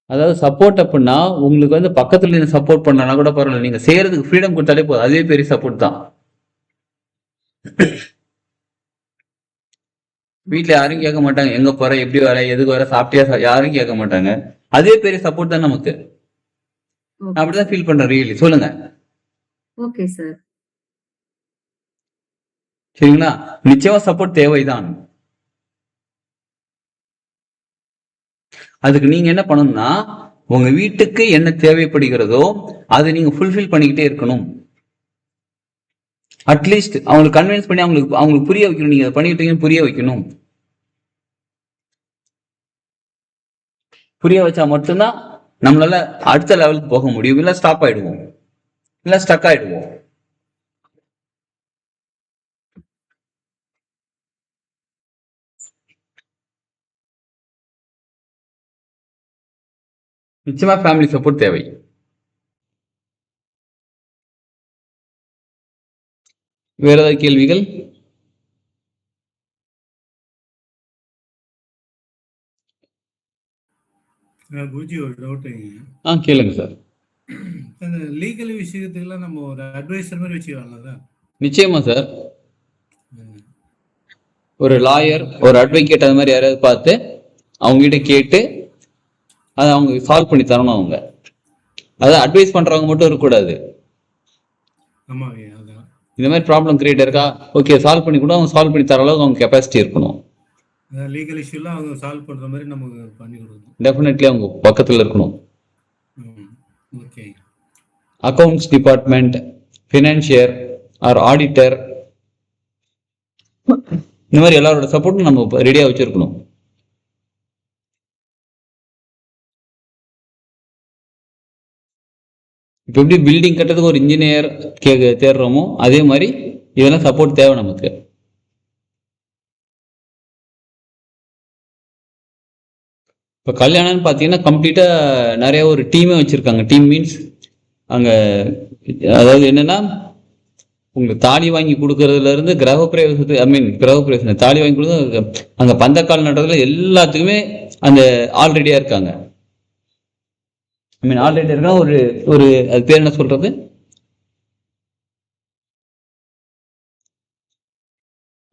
அதாவது சப்போர்ட் அப்படின்னா உங்களுக்கு வந்து பக்கத்துல நீங்க சப்போர்ட் பண்ணலன்னா கூட பரவாயில்ல, நீங்க செய்யறதுக்கு ஃப்ரீடம் கொடுத்தாலே போதும், அதே பெரிய சப்போர்ட் தான். வீட்டுல யாரும் கேட்க மாட்டாங்க, எங்க போற, எப்படி வர, எதுக்கு வர, சாப்பிட்டியா, யாரும் கேட்க மாட்டாங்க. அதே பெரிய சப்போர்ட் தான் நமக்கு. அப்படிதான் ஃபீல் பண்றேன் ரியலி. சொல்லுங்க. Okay sir. சரிங்களா? நிச்சயமா சப்போர்ட் தேவைதான். அதுக்கு நீங்க என்ன பண்ணணும்னா, உங்க வீட்டுக்கு என்ன தேவைப்படுகிறதோ அதை நீங்க ஃபுல்ஃபில் பண்ணிக்கிட்டே இருக்கணும். அட்லீஸ்ட் அவங்களுக்கு கன்வின்ஸ் பண்ணி அவங்களுக்கு புரிய வைக்கணும். நீங்க அதை பண்ணிக்கிட்டீங்கன்னு புரிய வைக்கணும். புரிய வச்சா மட்டும்தான் நம்மளால அடுத்த லெவலுக்கு போக முடியும். இல்ல ஸ்டாப் ஆயிடுவோம், இல்ல ஸ்டக் ஆயிடுவோம். நிச்சயமா ஃபேமிலி சப்போர்ட் தேவை. வேற ஏதாவது கேள்விகள்? குருஜி ஒரு டவுட் கேளுங்க சார். அந்த லீகல் விஷயத்துக்குலாம் நம்ம ஒரு அட்வைசர் மாதிரி வச்சுக்கலாம்ல? நிச்சயமா சார். ஒரு லாயர், ஒரு அட்வொகேட், அது மாதிரி யாராவது பார்த்து அவங்க கிட்ட கேட்டு அதை அவங்க சால்வ் பண்ணி தரணும். அவங்க அதாவது அட்வைஸ் பண்றவங்க மட்டும் இருக்கக்கூடாது. இந்த மாதிரி ப்ராப்ளம் கிரியேட் இருக்கா, ஓகே சால்வ் பண்ணி கூட அவங்க சால்வ் பண்ணி தர அளவுக்கு அவங்க கெப்பாசிட்டி இருக்கணும். லீகல் இஷ்யூலாம் அவங்க சால்வ் பண்ற மாதிரி நமக்கு பண்ணி கொடுக்கணும். டெஃபினெட்லி அவங்க பக்கத்துல இருக்கணும். Okay. Accounts department, financier or auditor, இந்த மாதிரி எல்லாரோட சப்போர்ட்டும் நம்ம ரெடியா வச்சிருக்கணும். இப்போ எப்படி பில்டிங் கட்டுறதுக்கு ஒரு இன்ஜினியர் தேடுறோமோ அதே மாதிரி இதெல்லாம் சப்போர்ட் தேவை நமக்கு. இப்போ கல்யாணம்னு பார்த்தீங்கன்னா கம்ப்ளீட்டாக நிறைய ஒரு டீமே வச்சுருக்காங்க. டீம் மீன்ஸ் அங்கே அதாவது என்னன்னா, உங்களுக்கு தாலி வாங்கி கொடுக்கறதுல இருந்து கிரகப்பிரவேசத்துக்கு தாலி வாங்கி கொடுக்க, அங்க பந்தக்கால் நடுறதுல எல்லாத்துக்குமே அந்த ஆல்ரெடியா இருக்காங்க. ஆல்ரெடி இருக்கா. ஒரு ஒரு அது பேர் என்ன சொல்றது,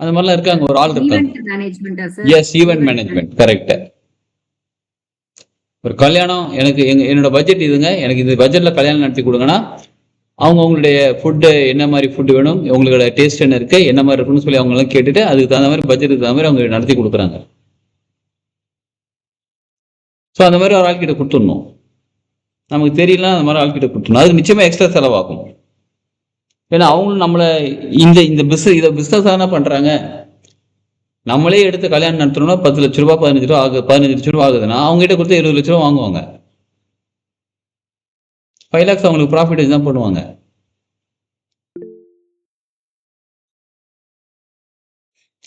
அந்த மாதிரிலாம் இருக்காங்க. ஒரு ஆள் இருக்காங்க. ஈவென்ட் மேனேஜ்மெண்டா சார்? Yes, event management, correct. ஒரு கல்யாணம், எனக்கு என்னோட பட்ஜெட் இதுங்க, எனக்கு இந்த பட்ஜெட்ல கல்யாணம் நடத்தி கொடுங்கன்னா, அவங்களுடைய ஃபுட்டு என்ன மாதிரி ஃபுட்டு வேணும், உங்களோட டேஸ்ட் என்ன இருக்கு, என்ன மாதிரி இருக்குன்னு சொல்லி அவங்க எல்லாம் கேட்டுட்டு அதுக்கு தகுந்த மாதிரி பட்ஜெட்டுக்கு தகுந்த மாதிரி அவங்க நடத்தி கொடுக்குறாங்க. ஸோ அந்த மாதிரி ஒரு ஆள்கிட்ட கொடுத்துடணும். நமக்கு தெரியல, அந்த மாதிரி ஆள்கிட்ட கொடுத்துடணும். அதுக்கு நிச்சயமா எக்ஸ்ட்ரா செலவாகும். ஏன்னா அவங்களும் நம்மளை இந்த பிஸ்னஸ் தானே பண்றாங்க. நம்மளே எடுத்து கல்யாணம் நடத்தணும்னா 10 லட்ச ரூபா 15 ரூபா ஆகுது, 15 லட்ச ரூபா ஆகுதுன்னா அவங்க கிட்ட கொடுத்து 20 லட்ச ரூபா வாங்குவாங்க. 5 lakhs அவங்களுக்கு ப்ராஃபிட் தான் பண்ணுவாங்க.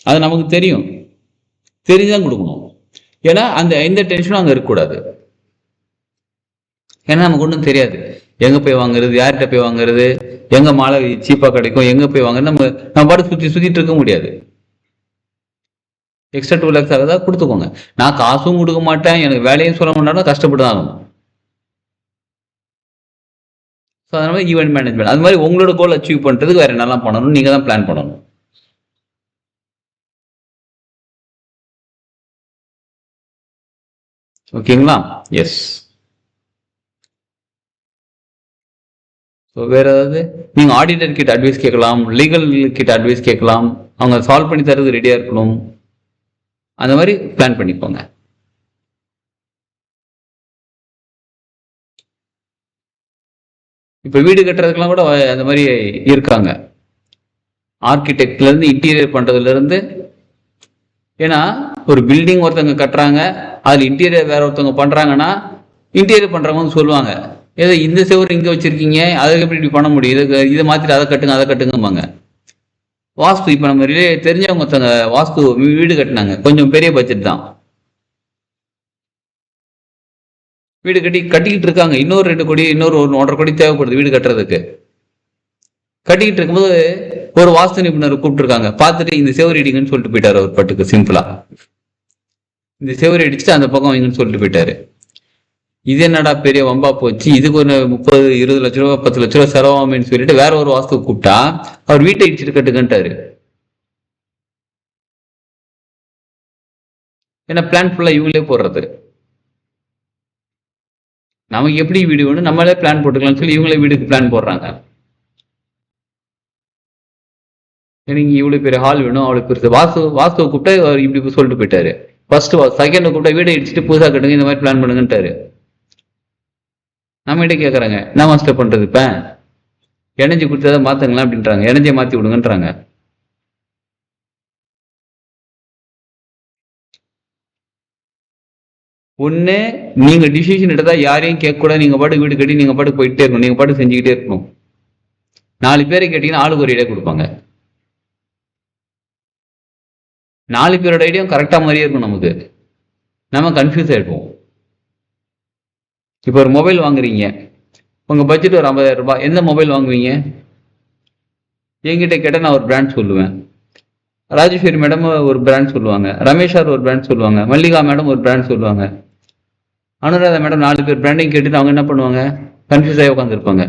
அது நமக்கு தெரியும், தெரிஞ்சுதான் கொடுக்கணும். ஏன்னா எந்த டென்ஷனும் அங்க இருக்கக்கூடாது. ஏன்னா நமக்கு ஒன்றும் தெரியாது, எங்க போய் வாங்குறது, யார்கிட்ட போய் வாங்குறது, எங்க மாலை சீப்பா கிடைக்கும், எங்க போய் வாங்குறது, நம்ம பாட்டு சுத்திட்டு இருக்க முடியாது. எக்ஸ்ட்ரா 2 lakhs ஆகுதா, கொடுத்துக்கோங்க. நான் காசும் கொடுக்க மாட்டேன், எனக்கு வேலையும் சொல்ல மாட்டேன்னா கஷ்டப்பட்டு தான் ஆகணும். ஸோ அதனால ஈவெண்ட் மேனேஜ்மெண்ட், அது மாதிரி உங்களோட கோல் அச்சீவ் பண்றதுக்கு வேற என்னெல்லாம் பண்ணணும், நீங்க தான் பிளான் பண்ணணும். ஓகேங்களா? எஸ். ஸோ வேற ஏதாவது, நீங்க ஆடிட்டர் கிட்ட அட்வைஸ் கேட்கலாம், லீகல் கிட்ட அட்வைஸ் கேட்கலாம், அவங்க சால்வ் பண்ணி தரது ரெடியா இருக்கணும். அந்த மாதிரி பிளான் பண்ணிக்கோங்க. இப்ப வீடு கட்டுறதுக்கெல்லாம் கூட அந்த மாதிரி இருக்காங்க. ஆர்கிடெக்ட்ல இருந்து இன்டீரியர் பண்றதுல இருந்து. ஏன்னா ஒரு பில்டிங் ஒருத்தவங்க கட்டுறாங்க, அதுல இன்டீரியர் வேற ஒருத்தவங்க பண்றாங்கன்னா, இன்டீரியர் பண்றவங்க வந்து சொல்லுவாங்க, ஏதோ இந்த செவரு இங்க வச்சிருக்கீங்க, அதுக்கு எப்படி இப்படி பண்ண முடியும், இதை மாத்திட்டு அதை கட்டுங்கம்பாங்க. வாஸ்து, இப்ப நம்ம தெரிஞ்சவங்க ஒருத்தவங்க வாஸ்து வீடு கட்டினாங்க, கொஞ்சம் பெரிய பட்ஜெட் தான். வீடு கட்டிக்கிட்டு இருக்காங்க, இன்னொரு 2 கோடி, இன்னொரு 1.5 கோடி தேவைப்படுது வீடு கட்டுறதுக்கு. கட்டிக்கிட்டு இருக்கும்போது ஒரு வாஸ்து நிபுணர் கூப்பிட்டுருக்காங்க, பார்த்துட்டு இந்த செவரு இடிங்கன்னு சொல்லிட்டு போயிட்டாரு. ஒரு பட்டுக்கு சிம்பிளா இந்த செவரு அடிச்சுட்டு அந்த பக்கம் வைங்கன்னு சொல்லிட்டு போயிட்டாரு. இது என்னடா பெரிய வம்பா போச்சு, இதுக்கு ஒரு 30-20 லட்ச ரூபா 10 லட்ச ரூபா செலவாமேன்னு சொல்லிட்டு வேற ஒரு வாஸ்து கூப்பிட்டா அவர் வீட்டை இடிச்சுட்டு கட்டுக்கன்ட்டாரு. ஏன்னா பிளான் ஃபுல்லா இவங்களே போடுறது. நமக்கு எப்படி வீடு வேணும் நம்மளே பிளான் போட்டுக்கலாம்னு சொல்லி இவங்களே வீடுக்கு பிளான் போடுறாங்க. எனக்கு இவ்வளவு பெரிய ஹால் வேணும், அவ்வளவு பெருசு வாஸ்துவை கூப்பிட்டா அவர் இப்படி சொல்லிட்டு போயிட்டாரு. ஃபர்ஸ்ட் செகண்ட் கூப்பிட்டா வீடை இடிச்சுட்டு புதுசா கட்டுங்க, இந்த மாதிரி பிளான் பண்ணுங்கன்ட்டாரு. நம்ம கிட்ட கேட்கறாங்க, என்ன மாஸ்டர் பண்றது, இப்ப எனர்ஜி கொடுத்ததை மாத்துங்களா அப்படின்றாங்க, எனர்ஜியை மாத்தி விடுங்கன்றாங்க. ஒண்ணு நீங்க டிசிஷன் எடுத்தா யாரையும் கேட்க கூட, நீங்க பாட்டு வீடு கட்டி நீங்க பாட்டு போயிட்டே இருக்கணும், நீங்க பாட்டு செஞ்சுக்கிட்டே இருக்கணும். 4 பேரை கேட்டீங்கன்னா ஆளுக்கு ஒரு ஐடியா கொடுப்பாங்க. 4 பேரோட ஐடியா கரெக்டா மாதிரியே இருக்கும், நமக்கு நம்ம கன்ஃபியூஸ் ஆயிடுவோம். இப்போ ஒரு மொபைல் வாங்குறீங்க, உங்க பட்ஜெட் ஒரு 50,000 ரூபாய், எந்த மொபைல் வாங்குவீங்க? என்கிட்ட கேட்டால் நான் ஒரு பிராண்ட் சொல்லுவேன், ராஜேஸ்வரி மேடம் ஒரு பிராண்ட் சொல்லுவாங்க, ரமேஷ் சார் ஒரு பிராண்ட் சொல்லுவாங்க, மல்லிகா மேடம் ஒரு பிராண்ட் சொல்லுவாங்க, அனுராதா மேடம் 4 பேர் பிராண்டையும் கேட்டுட்டு அவங்க என்ன பண்ணுவாங்க, கன்ஃபியூஸ் ஆகி உட்காந்துருப்பாங்க.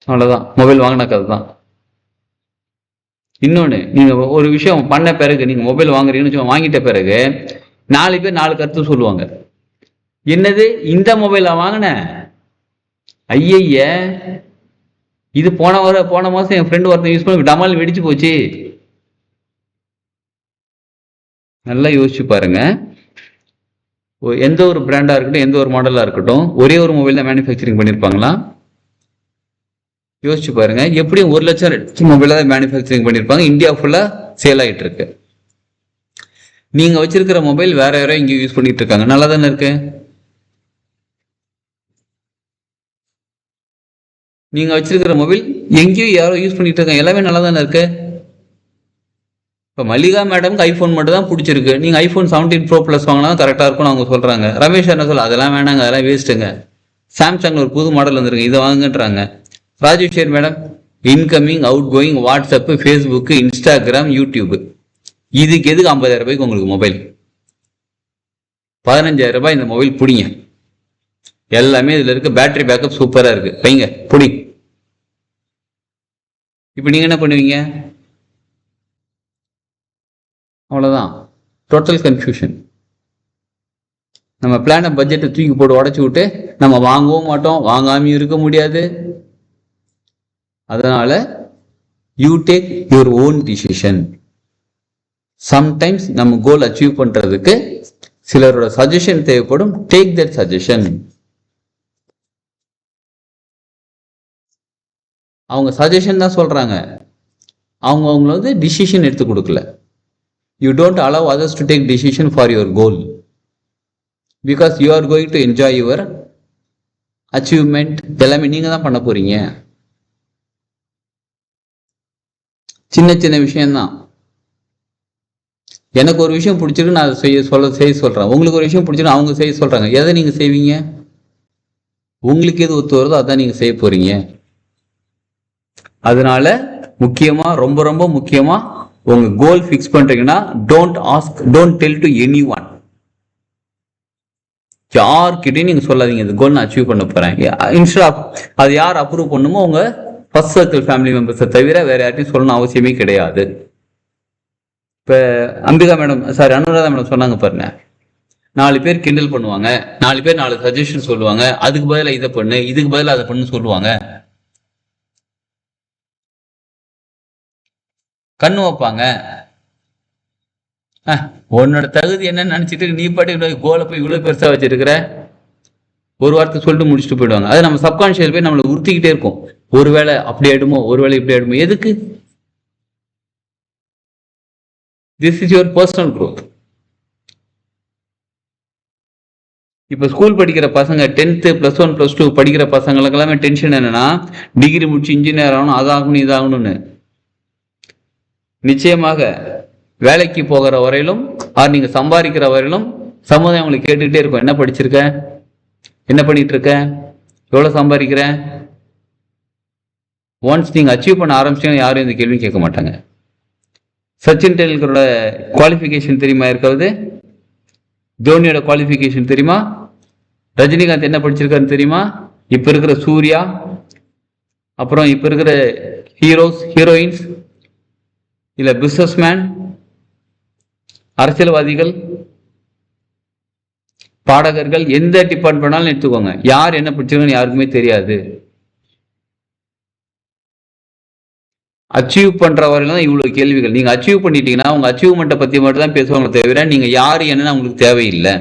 அவ்வளவுதான் மொபைல் வாங்கின கதை தான். இன்னொன்னு, நீங்க ஒரு விஷயம் பண்ண பிறகு, நீங்க மொபைல் வாங்குறீங்கன்னு வாங்கிட்ட பிறகு 4 பேர் 4 கருத்து சொல்லுவாங்க. என்னது இந்த மொபைலா வாங்கின, ஐய இது போன மாசம் என் ஃப்ரெண்ட் ஒருத்தன் யூஸ் பண்ணி டமால் வெடிச்சு போச்சு. நல்லா யோசிச்சு பாருங்க. எந்த ஒரு பிராண்டா இருக்கட்டும், எந்த ஒரு மாடலா இருக்கட்டும், ஒரே ஒரு மொபைல் தான் மேனுஃபேக்சரிங் பண்ணிருப்பாங்களா? யோசிச்சு பாருங்க. எப்படியும் 1 லட்சம் மொபைல தான் மேனுஃபேக்சரிங் பண்ணிருப்பாங்க, இந்தியா ஃபுல்லா சேல் ஆயிட்டு இருக்கு. நீங்க வச்சிருக்கிற மொபைல் வேற யாரோ இங்க யூஸ் பண்ணிட்டு இருக்காங்க, நல்லா தானே இருக்கு? நீங்க வச்சிருக்கிற மொபைல் எங்கேயோ யாரோ யூஸ் பண்ணிட்டு இருக்காங்க, எல்லாமே நல்லா தானே இருக்கு. இப்போ மல்லிகா மேடம்க்கு ஐபோன் மட்டும் தான் பிடிச்சிருக்கு, நீங்க ஐபோன் 17 Pro Plus வாங்கினா கரெக்டா இருக்கும்னு அவங்க சொல்றாங்க. ரமேஷ் என்ன சொல்ல, அதெல்லாம் வேணாங்க, அதெல்லாம் வேஸ்ட்டுங்க. சாம்சங்ல ஒரு புது மாடல் வந்திருக்கு, இதை வாங்குன்றாங்க. Rajeshwari madam, incoming outgoing WhatsApp, Facebook, Instagram, YouTube, இதுக்கு எதுக்கு 50,000 ரூபாய்க்கு உங்களுக்கு மொபைல்? 15,000 ரூபாய் இந்த மொபைல் பிடிங்க. எல்லாமே இதுல இருக்கு, பேட்டரி பேக்கப் சூப்பரா இருக்கு, வைங்க புடி. இப்ப நீங்க என்ன பண்ணுவீங்க? அவ்வளவுதான், டோட்டல் கன்ஃபியூஷன். நம்ம பிளான பட்ஜெட்டை தூக்கி போட்டு உடச்சி விட்டு நம்ம வாங்கவும் மாட்டோம், வாங்காமையும் இருக்க முடியாது. அதனால you take your own decision. Sometimes நம்ம கோல் அச்சீவ் பண்றதுக்கு சிலரோட சஜஷன் தேவைப்படும். Take that suggestion. அவங்க சஜஷன் தான் சொல்றாங்க, அவங்கள வந்து டிசிஷன் எடுத்து கொடுக்கல. You don't allow others to take decision for your goal, because you are going to enjoy your achievement. எல்லாமே நீங்க தான் பண்ண போறீங்க. சின்ன சின்ன விஷயம்தான். எனக்கு ஒரு விஷயம் பிடிச்சிருக்கு, நான் அதை செய்ய சொல்றேன். உங்களுக்கு ஒரு விஷயம் பிடிச்சிருக்கு, அவங்க செய்ய சொல்றாங்க. எதை நீங்க செய்வீங்க? உங்களுக்கு எது ஒத்து வருதோ அதான் நீங்க செய்ய போறீங்க. அதனால முக்கியமா, ரொம்ப ரொம்ப முக்கியமா, உங்க கோல் ஃபிக்ஸ் பண்றீங்கன்னா don't tell to any one. யார்கிட்டையும் நீங்க சொல்லாதீங்க இந்த கோல் நான் அச்சீவ் பண்ண போறேன். இன்ஸ்டா அது யார் அப்ரூவ் பண்ணுமோ உங்க ஃபர்ஸ்ட் சர்க்கிள் ஃபேமிலி மெம்பர்ஸை தவிர வேற யார்ட்டையும் சொல்லணும் அவசியமே கிடையாது. இப்ப Ambika madam, sorry Anuradha madam சொன்னாங்க பாருங்க, 4 பேர் கிண்டல் பண்ணுவாங்க, 4 பேர் 4 சஜஷன் சொல்லுவாங்க, அதுக்கு பதிலாக இதை பண்ணு, இதுக்கு பதிலாக அதை பண்ணு சொல்லுவாங்க, கண்ணு வைப்பாங்க. உன்னோட தகுதி என்னன்னு நினைச்சிட்டு நீ பாட்டு கோலை போய் இவ்வளவு பெருசா வச்சிருக்கிற, ஒரு வார்த்தை சொல்லிட்டு முடிச்சுட்டு போயிடுவாங்க. அது நம்ம சப்கான்ஷியல் போய் நம்மளை உறுத்திக்கிட்டே இருக்கும். ஒருவேளை அப்படி ஆயிடுமோ, ஒருவேளை இப்படி ஆயிடுமோ. எதுக்கு? This is your personal growth. இப்ப ஸ்கூல் படிக்கிற பசங்க 10th +1 +2 படிக்கிற பசங்களுக்கு எல்லாமே டென்ஷன் என்னன்னா, டிகிரி முடிச்சு இன்ஜினியர் ஆகணும், அதாகணும் இதாகணும்னு. நிச்சயமாக வேலைக்கு போகிற வரையிலும் நீங்க சம்பாதிக்கிற வரையிலும் சமுதாயம் உங்களுக்கு கேட்டுக்கிட்டே இருக்கும், என்ன படிச்சிருக்க, என்ன பண்ணிட்டு இருக்க, எவ்வளவு சம்பாதிக்கிற. ஒன்ஸ் நீங்க அச்சீவ் பண்ண ஆரம்பிச்சீங்கன்னா யாரும் இந்த கேள்வி கேட்க மாட்டாங்க. சச்சின் டெண்டுல்கரோட குவாலிஃபிகேஷன் தெரியுமா? இருக்கிறது தோனியோட குவாலிஃபிகேஷன் தெரியுமா? ரஜினிகாந்த் என்ன படிச்சிருக்காருன்னு தெரியுமா? இப்ப இருக்கிற சூர்யா, அப்புறம் இப்ப இருக்கிற ஹீரோஸ், ஹீரோயின்ஸ், இல்ல பிசினஸ்மேன், அரசியல்வாதிகள், பாடகர்கள், எந்த டிபார்ட்மெண்டாலும் எடுத்துக்கோங்க, யார் என்ன படிச்சிருக்கான்னு யாருக்குமே தெரியாது. அச்சீவ் பண்ற வரையில தான் இவ்வளவு கேள்விகள். நீங்க அச்சீவ் பண்ணிட்டீங்கன்னா உங்க அச்சீவ்மெண்ட்டை பத்தி மட்டும் தான் பேசுவாங்க தவிர நீங்க யாரு என்னன்னு உங்களுக்கு தேவையில்லை.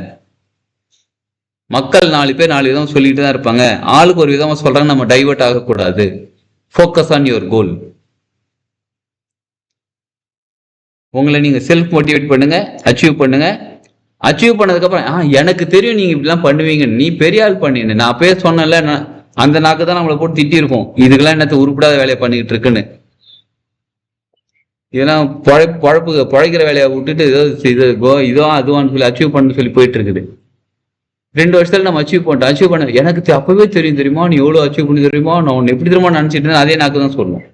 மக்கள் 4 பேர் 4 விதமா சொல்லிட்டு தான் இருப்பாங்க. ஆளுக்கு ஒரு விதமா சொல்றாங்க, நம்ம டைவர்ட் ஆகக்கூடாது. Focus on your goal. உங்களை நீங்க செல்ஃப் மோட்டிவேட் பண்ணுங்க, அச்சீவ் பண்ணுங்க. அச்சீவ் பண்ணதுக்கு அப்புறம் எனக்கு தெரியும் நீங்க இப்படிலாம் பண்ணுவீங்க, நீ பெரிய ஆள் பண்ணின்னு நான் பேச சொன்னல, அந்த நாக்கு தான் நம்மளை போட்டு திட்டி இருக்கும், இதுக்கெல்லாம் என்னத்த உருப்படாத வேலையை பண்ணிட்டு இருக்குன்னு. இதெல்லாம் பழைக்கிற வேலையை விட்டுட்டு இதோ அதுவான்னு சொல்லி அச்சீவ் பண்ணு சொல்லி போயிட்டு இருக்குது. 2 வருஷத்துல நம்ம அச்சீவ் பண்ண எனக்கு அப்பவே தெரியும் தெரியுமா, நீ எவ்வளவு அச்சீவ் பண்ணி தெரியுமா, நான் உன்னை எப்படி தெரியுமா நினைச்சிட்டு அதே நாக்கு தான் சொல்லணும்.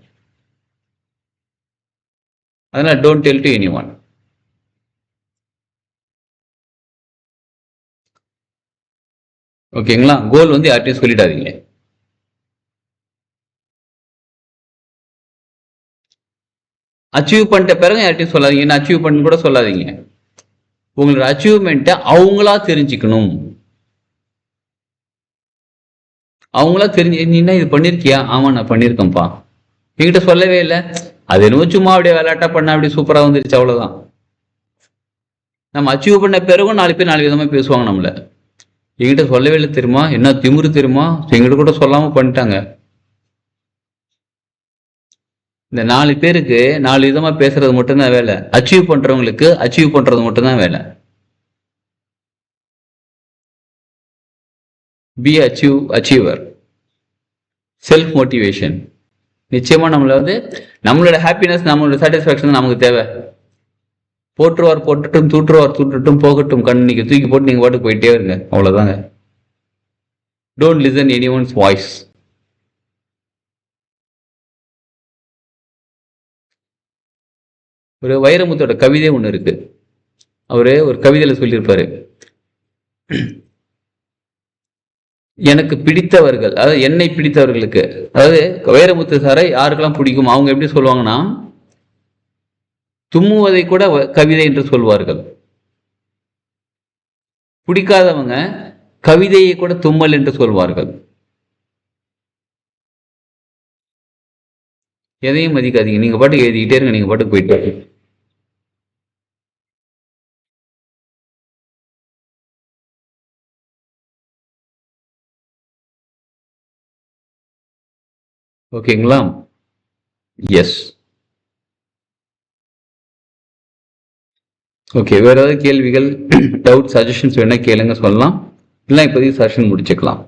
அதனால don't tell to any one. ஓகேங்களா? கோல் வந்து யார்ட்டையும் சொல்லிடாதீங்க. அச்சீவ் பண்ணிட்ட பிறகு யார்ட்டையும் சொல்லாதீங்க, என்ன அச்சீவ் பண்ணு கூட சொல்லாதீங்க. உங்களோட அச்சீவ்மெண்ட்டை அவங்களா தெரிஞ்சுக்கணும். அவங்களா தெரிஞ்சு, நீ என்ன இது பண்ணிருக்கியா? ஆமா நான் பண்ணிருக்கேன்ப்பா, என்கிட்ட சொல்லவே இல்லை, அது என்னவோ சும்மா அப்படியே விளையாட்டா பண்ண அப்படி சூப்பரா வந்துருச்சு, அவ்வளவுதான். நம்ம அச்சீவ் பண்ண பிறகும் 4 பேர் 4 விதமா பேசுவாங்க நம்மள. என்கிட்ட சொல்லவே இல்லை தெரியுமா, என்ன திமிரு தெரியுமா, எங்கிட்ட கூட சொல்லாம பண்ணிட்டாங்க. இந்த 4 பேருக்கு 4 விதமா பேசுறது மட்டும்தான் வேலை. அச்சீவ் பண்றவங்களுக்கு அச்சீவ் பண்றது மட்டும்தான் வேலை. Be achiever. Self motivation. நிச்சயமா நம்மளோட ஹாப்பினஸ், நம்மளோட சாட்டிஸ்ஃபேக்ஷன் நமக்கு தேவை. போட்டுருவார் போட்டுட்டும், தூட்டுருவார் தூட்டுட்டும், போகட்டும் கண்ணிக்கு தூக்கி போட்டு நீங்க பாட்டு போயிட்டே இருங்க, அவ்வளவுதாங்க. Don't listen anyone's voice. ஒரு வைரமுத்தோட கவிதை ஒண்ணு இருக்கு. அவரு ஒரு கவிதையில சொல்லியிருப்பாரு, எனக்கு பிடித்தவர்கள், அதாவது என்னை பிடித்தவர்களுக்கு, அதாவது வைரமுத்து சாரை யாருக்கெல்லாம் பிடிக்கும் அவங்க எப்படி சொல்லுவாங்கன்னா, தும்முவதை கூட கவிதை என்று சொல்வார்கள். பிடிக்காதவங்க கவிதையை கூட தும்மல் என்று சொல்வார்கள். எதையும் மதிக்காதீங்க, நீங்க பாட்டுக்கு எழுதிக்கிட்டே இருங்க, நீங்க பாட்டுக்கு போயிட்டு. ஓகேங்களா? எஸ். ஓகே, வேற ஏதாவது கேள்விகள், டவுட், சஜஷன்ஸ் வேணா கேளுங்க, சொல்லலாம். இல்லை இப்போதைக்கு செஷன் முடிச்சுக்கலாம்.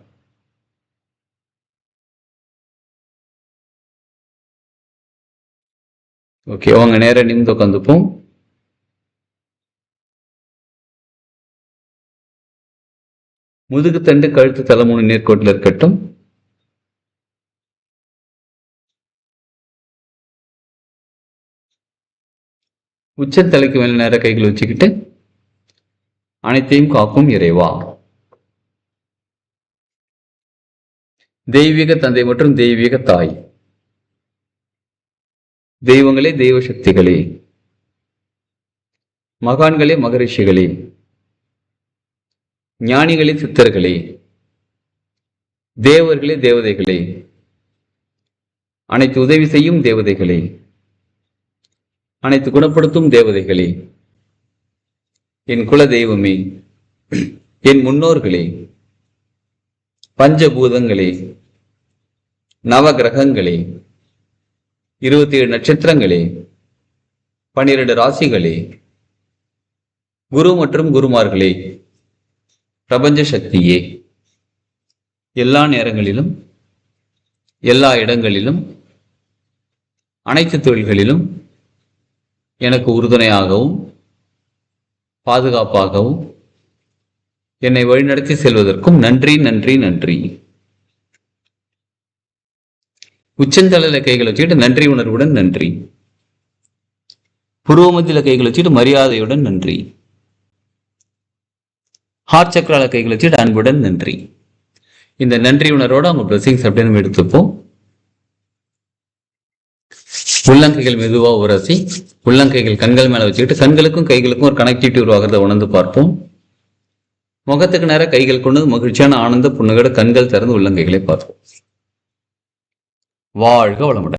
ஓகே, அவங்க நேரம் நிமிந்து உட்காந்துப்போம். முதுகு தண்டு கழுத்து தலை 3 நேர்கோட்டில் இருக்கட்டும். உச்சத்தலைக்கு மேல நேர கைகள் வச்சுக்கிட்டு அனைத்தையும் காக்கும் இறைவா, தெய்வீக தந்தை மற்றும் தெய்வீக தாய், தெய்வங்களே, தெய்வ சக்திகளே, மகான்களே, மகரிஷிகளே, ஞானிகளே, சித்தர்களே, தேவர்களே, தேவதைகளே, அனைத்து உதவி செய்யும் தேவதைகளே, அனைத்து குணப்படுத்தும் தேவதைகளே, என் குல தெய்வமே, என் முன்னோர்களே, பஞ்சபூதங்களே, நவ கிரகங்களே, 27 நட்சத்திரங்களே, 12 ராசிகளே, குரு மற்றும் குருமார்களே, பிரபஞ்ச சக்தியே, எல்லா நேரங்களிலும் எல்லா இடங்களிலும் அனைத்து தொழில்களிலும் எனக்கு உறுதுணையாகவும் பாதுகாப்பாகவும் என்னை வழிநடத்தி செல்வதற்கும் நன்றி நன்றி நன்றி. உச்சந்தலையில கைகளை வச்சுக்கிட்டு நன்றி உணர்வுடன் நன்றி. புருவமத்தில கைகளை வச்சுட்டு மரியாதையுடன் நன்றி. ஹார்ட் சக்கரால கைகளை வச்சுட்டு அன்புடன் நன்றி. இந்த நன்றி உணர்வோட அவங்க பிளஸிங்ஸ் அப்படின்னு எடுத்துப்போம். உள்ளங்கைகள் மெதுவா உரசி, உள்ளங்கைகள் கண்கள் மேல வச்சுக்கிட்டு கண்களுக்கும் கைகளுக்கும் ஒரு கனெக்டிவிட்டி உருவாகிறத உணர்ந்து பார்ப்போம். முகத்துக்கு நேரம் கைகள் கொண்டு மகிழ்ச்சியான ஆனந்த புன்னகையோட கண்கள் திறந்து உள்ளங்கைகளை பார்ப்போம். வாழ்க வளமுடன்.